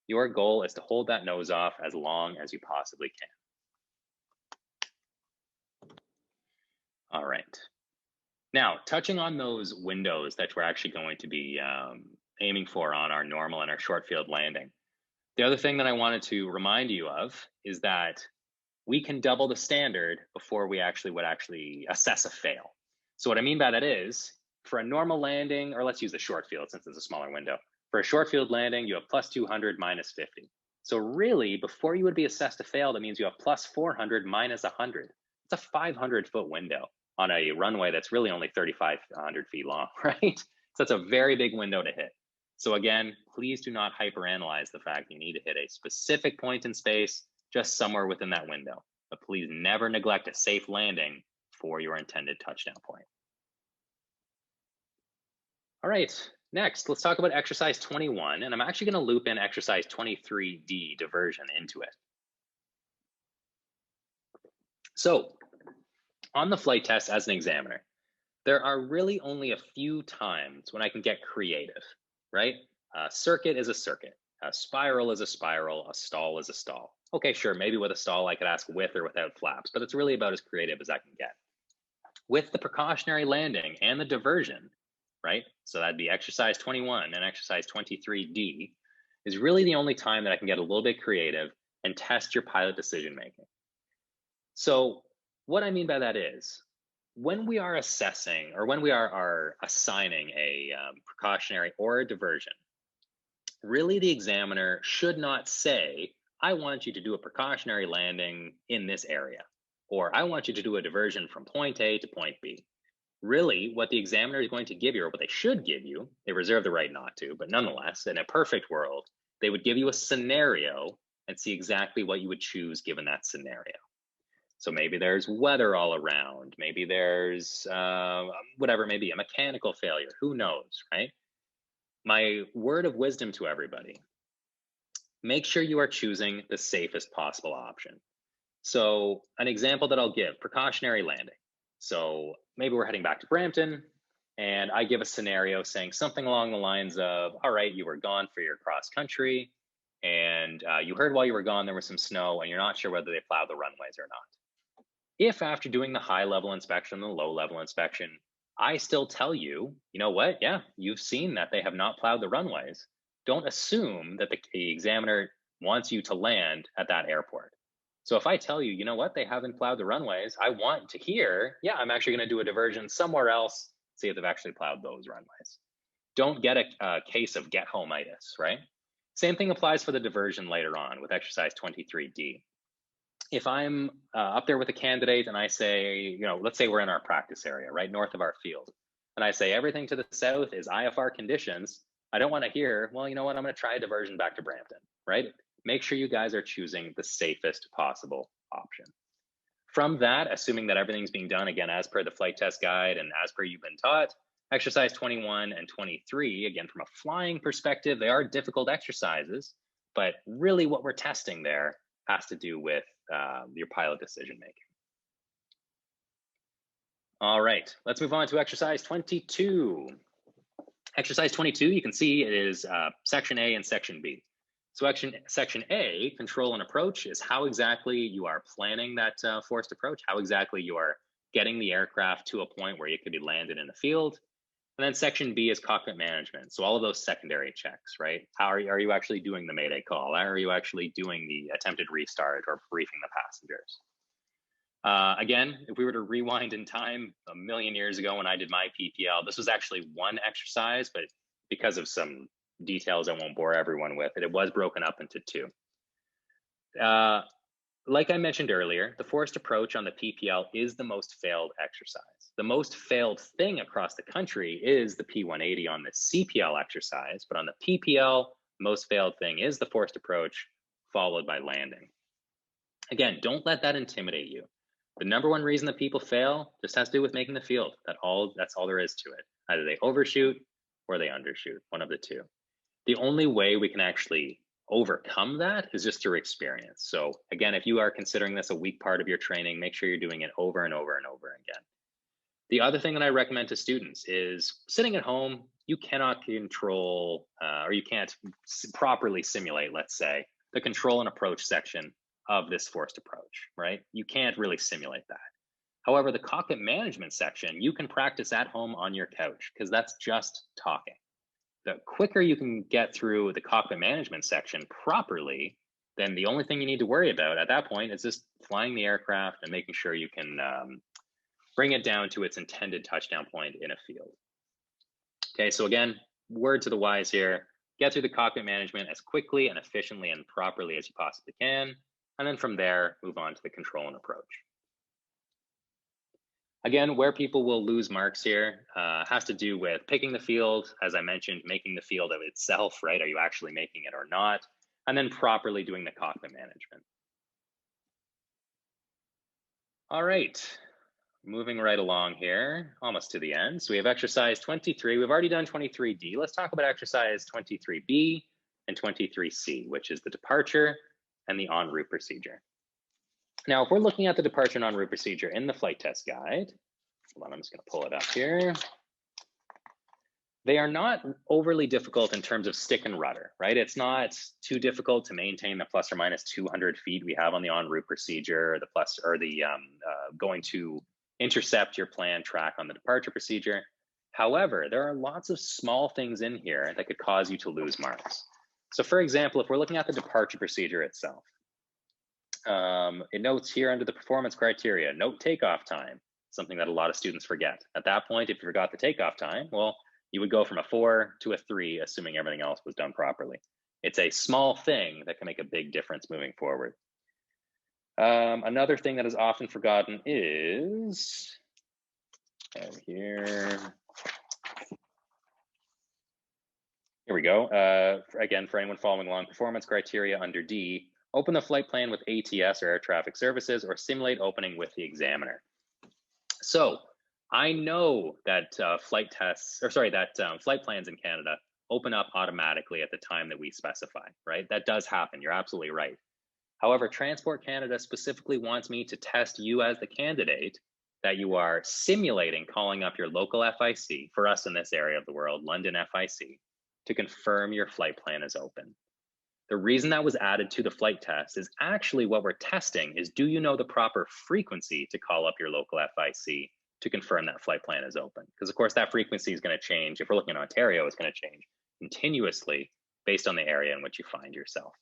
Your goal is to hold that nose off as long as you possibly can. All right. Now, touching on those windows that we're actually going to be aiming for on our normal and our short field landing, the other thing that I wanted to remind you of is that we can double the standard before we would assess a fail. So what I mean by that is, for a normal landing, or let's use the short field since it's a smaller window. For a short field landing, you have plus 200, minus 50. So really, before you would be assessed a fail, that means you have plus 400, minus 100. It's a 500-foot window on a runway that's really only 3,500 feet long, right? So that's a very big window to hit. So again, please do not hyperanalyze the fact that you need to hit a specific point in space, just somewhere within that window. But please never neglect a safe landing for your intended touchdown point. All right, next, let's talk about exercise 21, and I'm actually going to loop in exercise 23D, diversion, into it. So on the flight test as an examiner, there are really only a few times when I can get creative, right? A circuit is a circuit, a spiral is a spiral, a stall is a stall. Okay, sure, maybe with a stall I could ask with or without flaps, but it's really about as creative as I can get. With the precautionary landing and the diversion, right? So that'd be exercise 21 and exercise 23D is really the only time that I can get a little bit creative and test your pilot decision making. So what I mean by that is when we are assessing or when we are assigning a precautionary or a diversion, really the examiner should not say, I want you to do a precautionary landing in this area, or I want you to do a diversion from point A to point B. Really, what the examiner is going to give you, or what they should give you, they reserve the right not to, but nonetheless, in a perfect world, they would give you a scenario and see exactly what you would choose given that scenario. So maybe there's weather all around, maybe there's whatever it may be, a mechanical failure, who knows, right? My word of wisdom to everybody, make sure you are choosing the safest possible option. So an example that I'll give, precautionary landing. So maybe we're heading back to Brampton and I give a scenario saying something along the lines of, all right, you were gone for your cross country and you heard while you were gone there was some snow and you're not sure whether they plowed the runways or not. If after doing the high level inspection, the low level inspection, I still tell you, you know what? Yeah, you've seen that they have not plowed the runways. Don't assume that the examiner wants you to land at that airport. So if I tell you, you know what, they haven't plowed the runways, I want to hear, yeah, I'm actually going to do a diversion somewhere else, see if they've actually plowed those runways. Don't get a case of get homeitis, right? Same thing applies for the diversion later on with exercise 23D. If I'm up there with a candidate and I say, you know, let's say we're in our practice area, right north of our field, and I say everything to the south is IFR conditions, I don't want to hear, well, you know what, I'm going to try a diversion back to Brampton, right? Make sure you guys are choosing the safest possible option. From that, assuming that everything's being done again as per the flight test guide and as per you've been taught, exercise 21 and 23, again, from a flying perspective, they are difficult exercises, but really what we're testing there has to do with your pilot decision making. All right, let's move on to exercise 22. Exercise 22, you can see it is section A and section B. So section A, control and approach, is how exactly you are planning that forced approach, how exactly you are getting the aircraft to a point where it could be landed in the field. And then section B is cockpit management. So all of those secondary checks, right? How are you actually doing the Mayday call? How are you actually doing the attempted restart or briefing the passengers? Again, if we were to rewind in time a million years ago when I did my PPL, this was actually one exercise, but because of some details I won't bore everyone with, it was broken up into two. Like I mentioned earlier, the forced approach on the PPL is the most failed exercise. The most failed thing across the country is the P180 on the CPL exercise, but on the PPL, most failed thing is the forced approach followed by landing. Again, don't let that intimidate you. The number one reason that people fail just has to do with making the field. That's all there is to it. Either they overshoot or they undershoot, one of the two. The only way we can actually overcome that is just through experience. So again, if you are considering this a weak part of your training, make sure you're doing it over and over and over again. The other thing that I recommend to students is sitting at home, you cannot control or you can't properly simulate, let's say, the control and approach section of this forced approach, right? You can't really simulate that. However, the cockpit management section, you can practice at home on your couch because that's just talking. The quicker you can get through the cockpit management section properly, then the only thing you need to worry about at that point is just flying the aircraft and making sure you can bring it down to its intended touchdown point in a field. Okay, so again, word to the wise here, get through the cockpit management as quickly and efficiently and properly as you possibly can. And then from there, move on to the control and approach. Again, where people will lose marks here has to do with picking the field, as I mentioned, making the field of itself, right? Are you actually making it or not? And then properly doing the cockpit management. All right, moving right along here, almost to the end. So we have exercise 23. We've already done 23D. Let's talk about exercise 23B and 23C, which is the departure and the en route procedure. Now, if we're looking at the departure and en route procedure in the flight test guide, hold on, I'm just going to pull it up here. They are not overly difficult in terms of stick and rudder, right? It's not too difficult to maintain the plus or minus 200 feet we have on the en route procedure, or the going to intercept your planned track on the departure procedure. However, there are lots of small things in here that could cause you to lose marks. So for example, if we're looking at the departure procedure itself, it notes here under the performance criteria, note takeoff time, something that a lot of students forget. At that point, if you forgot the takeoff time, well, you would go from a 4 to a 3, assuming everything else was done properly. It's a small thing that can make a big difference moving forward. Another thing that is often forgotten is, here we go. Again, for anyone following along, performance criteria under D, open the flight plan with ATS or air traffic services, or simulate opening with the examiner. So I know that flight plans in Canada open up automatically at the time that we specify, right? That does happen, you're absolutely right. However, Transport Canada specifically wants me to test you as the candidate that you are simulating calling up your local FIC, for us in this area of the world, London FIC, to confirm your flight plan is open. The reason that was added to the flight test is actually what we're testing is, do you know the proper frequency to call up your local FIC to confirm that flight plan is open? Because of course that frequency is going to change. If we're looking at Ontario, it's going to change continuously based on the area in which you find yourself.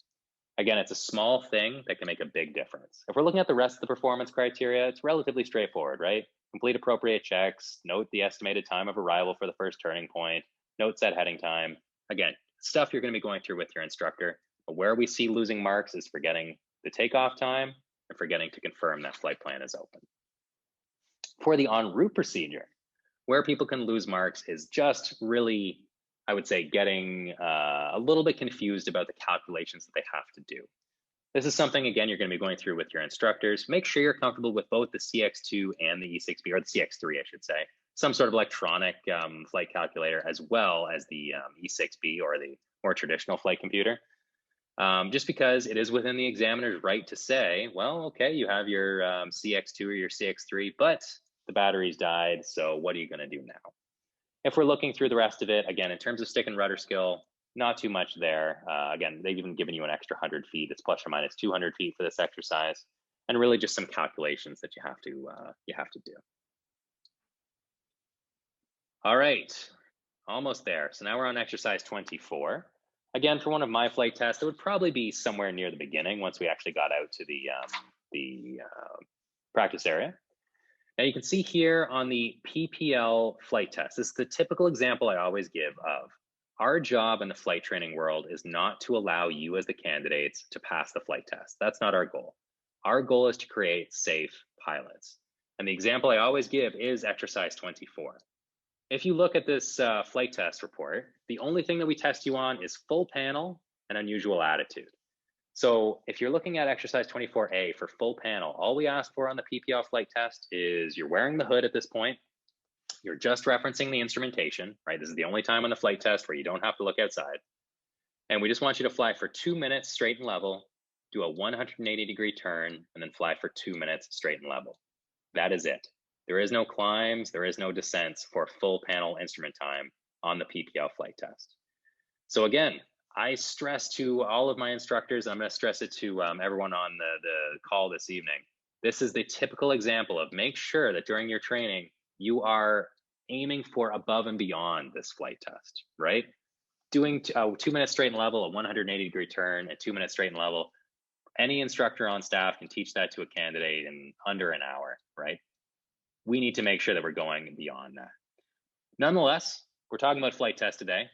Again, it's a small thing that can make a big difference. If we're looking at the rest of the performance criteria, it's relatively straightforward, right? Complete appropriate checks, note the estimated time of arrival for the first turning point, note set heading time. Again, stuff you're going to be going through with your instructor. But where we see losing marks is forgetting the takeoff time and forgetting to confirm that flight plan is open. For the en route procedure, where people can lose marks is just really, I would say, getting a little bit confused about the calculations that they have to do. This is something, again, you're going to be going through with your instructors. Make sure you're comfortable with both the CX2 and the E6B, or the CX3, I should say, some sort of electronic flight calculator, as well as the E6B, or the more traditional flight computer. Just because it is within the examiner's right to say, well, okay, you have your CX2 or your CX3, but the battery's died, so what are you going to do now? If we're looking through the rest of it, again, in terms of stick and rudder skill, not too much there. Again, they've even given you an extra 100 feet. It's plus or minus 200 feet for this exercise, and really just some calculations that you have to do. All right, almost there. So now we're on exercise 24. Again, for one of my flight tests, it would probably be somewhere near the beginning once we actually got out to the practice area. Now you can see here on the PPL flight test, this is the typical example I always give of our job in the flight training world is not to allow you as the candidates to pass the flight test. That's not our goal. Our goal is to create safe pilots. And the example I always give is exercise 24. If you look at this flight test report, the only thing that we test you on is full panel and unusual attitude. So if you're looking at exercise 24A for full panel, all we ask for on the PPL flight test is you're wearing the hood at this point. You're just referencing the instrumentation, right? This is the only time on the flight test where you don't have to look outside. And we just want you to fly for 2 minutes straight and level, do a 180-degree turn, and then fly for 2 minutes straight and level. That is it. There is no climbs, there is no descents for full panel instrument time on the PPL flight test. So again, I stress to all of my instructors, I'm going to stress it to everyone on the call this evening. This is the typical example of make sure that during your training, you are aiming for above and beyond this flight test, right? Doing 2 minutes straight and level, a 180-degree turn, a 2 minutes straight and level. Any instructor on staff can teach that to a candidate in under an hour, right? We need to make sure that we're going beyond that. Nonetheless, we're talking about flight test today.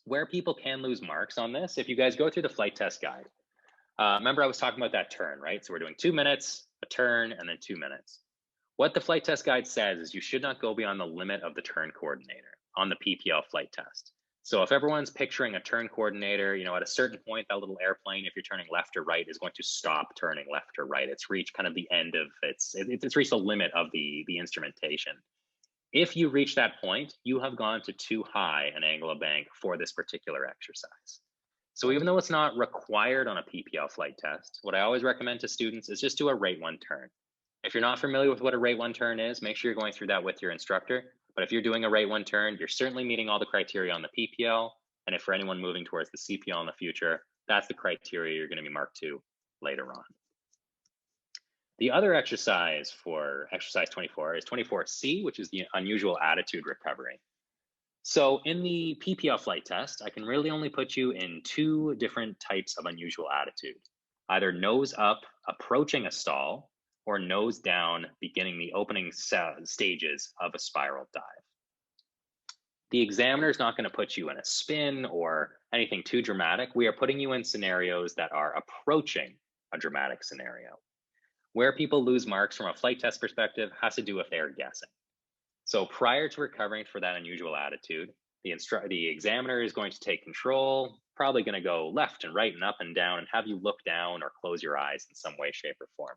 Where people can lose marks on this, if you guys go through the flight test guide, remember I was talking about that turn, right? So we're doing 2 minutes, a turn, and then 2 minutes. What the flight test guide says is you should not go beyond the limit of the turn coordinator on the PPL flight test. So if everyone's picturing a turn coordinator, you know, at a certain point, that little airplane, if you're turning left or right, is going to stop turning left or right. It's reached kind of the end of it's reached the limit of the instrumentation. If you reach that point, you have gone to too high an angle of bank for this particular exercise. So even though it's not required on a PPL flight test, what I always recommend to students is just do a rate 1 turn. If you're not familiar with what a rate 1 turn is, make sure you're going through that with your instructor. But if you're doing a right one turn, you're certainly meeting all the criteria on the PPL. And if for anyone moving towards the CPL in the future, that's the criteria you're going to be marked to later on. The other exercise for exercise 24 is 24C, which is the unusual attitude recovery. So in the PPL flight test, I can really only put you in two different types of unusual attitude, either nose up, approaching a stall, or nose down, beginning the opening stages of a spiral dive. The examiner is not going to put you in a spin or anything too dramatic. We are putting you in scenarios that are approaching a dramatic scenario. Where people lose marks from a flight test perspective has to do with their guessing. So prior to recovering for that unusual attitude, the examiner is going to take control, probably going to go left and right and up and down and have you look down or close your eyes in some way, shape, or form.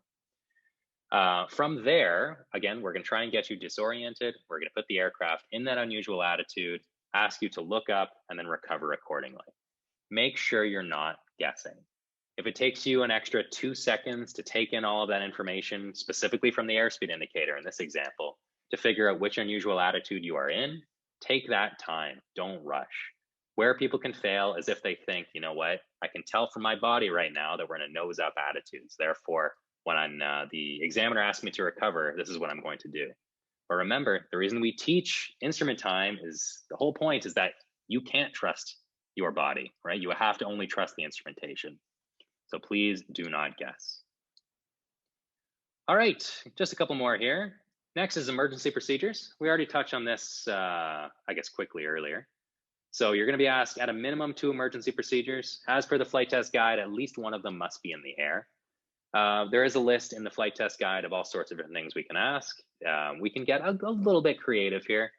From there, again, we're going to try and get you disoriented. We're going to put the aircraft in that unusual attitude, ask you to look up, and then recover accordingly. Make sure you're not guessing. If it takes you an extra 2 seconds to take in all of that information, specifically from the airspeed indicator in this example, to figure out which unusual attitude you are in, take that time. Don't rush. Where people can fail is if they think, you know what, I can tell from my body right now that we're in a nose up attitude. Therefore, when the examiner asks me to recover, this is what I'm going to do. But remember, the reason we teach instrument time is the whole point is that you can't trust your body, right? You have to only trust the instrumentation. So please do not guess. All right, just a couple more here. Next is emergency procedures. We already touched on this, I guess, quickly earlier. So you're going to be asked at a minimum 2 emergency procedures. As per the flight test guide, at least one of them must be in the air. There is a list in the flight test guide of all sorts of different things we can ask. We can get a little bit creative here.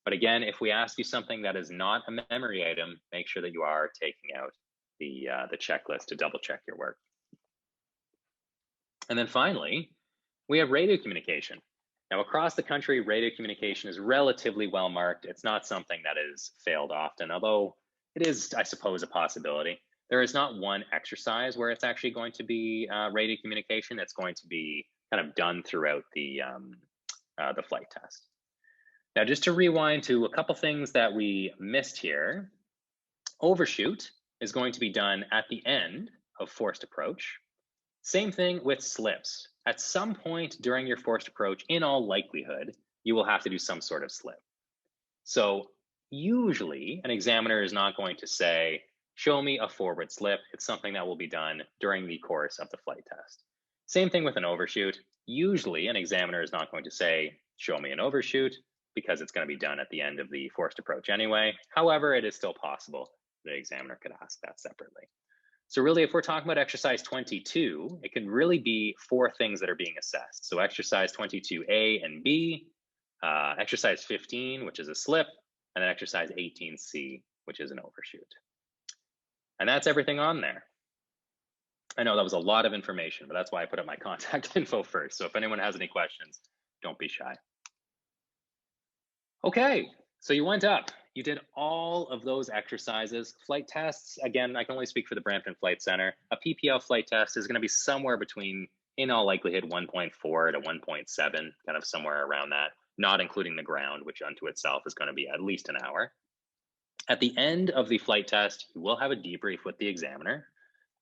But again, if we ask you something that is not a memory item, make sure that you are taking out the checklist to double check your work. And then finally, we have radio communication. Now, across the country, radio communication is relatively well marked. It's not something that is failed often, although it is, I suppose, a possibility. There is not one exercise where it's actually going to be radio communication. It's going to be kind of done throughout the flight test. Now, just to rewind to a couple things that we missed here, overshoot is going to be done at the end of forced approach. Same thing with slips. At some point during your forced approach, in all likelihood, you will have to do some sort of slip. So usually an examiner is not going to say, show me a forward slip. It's something that will be done during the course of the flight test. Same thing with an overshoot. Usually an examiner is not going to say, show me an overshoot, because it's going to be done at the end of the forced approach anyway. However, it is still possible the examiner could ask that separately. So really, if we're talking about exercise 22, it can really be 4 things that are being assessed. So exercise 22A and B, exercise 15, which is a slip, and then exercise 18C, which is an overshoot. And that's everything on there. I know that was a lot of information, but that's why I put up my contact info first. So if anyone has any questions, don't be shy. Okay, so you went up. You did all of those exercises. Flight tests, again, I can only speak for the Brampton Flight Center. A PPL flight test is going to be somewhere between, in all likelihood, 1.4 to 1.7, kind of somewhere around that, not including the ground, which unto itself is going to be at least an hour. At the end of the flight test, you will have a debrief with the examiner,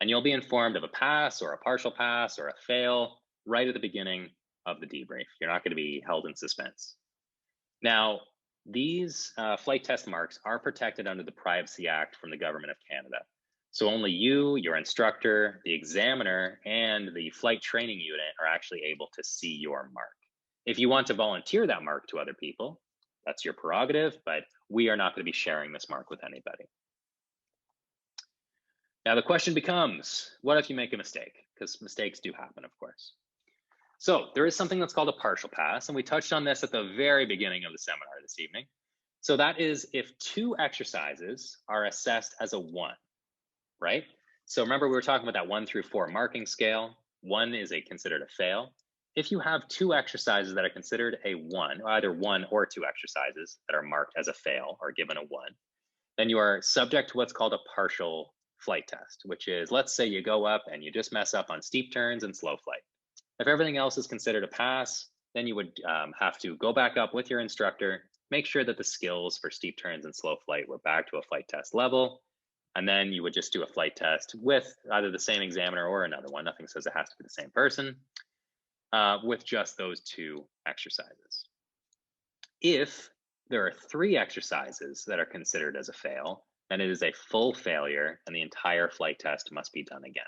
and you'll be informed of a pass or a partial pass or a fail right at the beginning of the debrief. You're not going to be held in suspense. Now, these flight test marks are protected under the Privacy Act from the Government of Canada. So only you, your instructor, the examiner, and the flight training unit are actually able to see your mark. If you want to volunteer that mark to other people, that's your prerogative, but we are not going to be sharing this mark with anybody. Now the question becomes, what if you make a mistake? Because mistakes do happen, of course. So there is something that's called a partial pass, and we touched on this at the very beginning of the seminar this evening. So that is if 2 exercises are assessed as a 1, right? So remember we were talking about that 1 through 4 marking scale. 1 is considered a fail. If you have 2 exercises that are considered a 1, either 1 or 2 exercises that are marked as a fail or given a 1, then you are subject to what's called a partial flight test, which is, let's say you go up and you just mess up on steep turns and slow flight. If everything else is considered a pass, then you would have to go back up with your instructor, make sure that the skills for steep turns and slow flight were back to a flight test level. And then you would just do a flight test with either the same examiner or another one. Nothing says it has to be the same person, with just those 2 exercises. If there are 3 exercises that are considered as a fail, then it is a full failure and the entire flight test must be done again.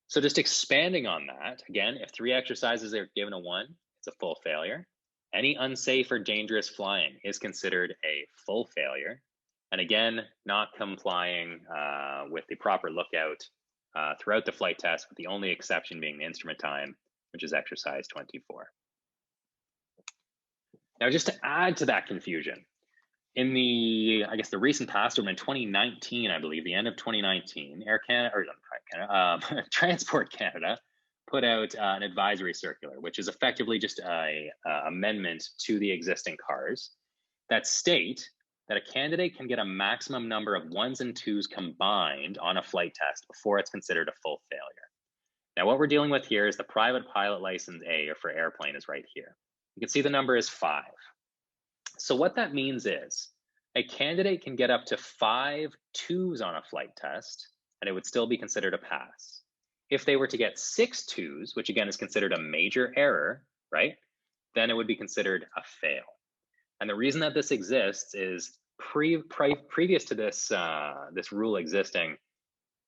So just expanding on that, again, if 3 exercises are given a 1, it's a full failure. Any unsafe or dangerous flying is considered a full failure. And again, not complying with the proper lookout throughout the flight test, with the only exception being the instrument time, which is exercise 24. Now, just to add to that confusion, in the, I guess, the recent past, or in 2019, I believe, the end of 2019, Transport Canada put out an advisory circular, which is effectively just a amendment to the existing CARs that state that a candidate can get a maximum number of 1s and 2s combined on a flight test before it's considered a full failure. Now, what we're dealing with here is the private pilot license A, or for airplane, is right here. You can see the number is 5. So what that means is a candidate can get up to 5 2s on a flight test, and it would still be considered a pass. If they were to get 6 2s, which again is considered a major error, right, then it would be considered a fail. And the reason that this exists is previous to this, this rule existing,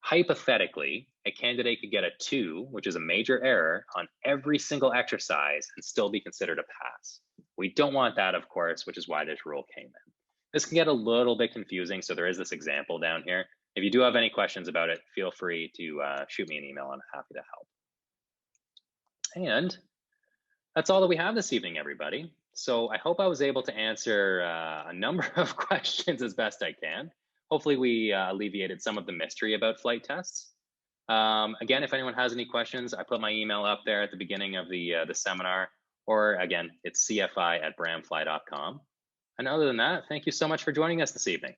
hypothetically, a candidate could get a 2, which is a major error, on every single exercise and still be considered a pass. We don't want that, of course, which is why this rule came in. This can get a little bit confusing, so there is this example down here. If you do have any questions about it, feel free to shoot me an email. I'm happy to help. And that's all that we have this evening, everybody. So I hope I was able to answer a number of questions as best I can. Hopefully we alleviated some of the mystery about flight tests. Again, if anyone has any questions, I put my email up there at the beginning of the seminar, or again, it's cfi@bramfly.com. And other than that, thank you so much for joining us this evening.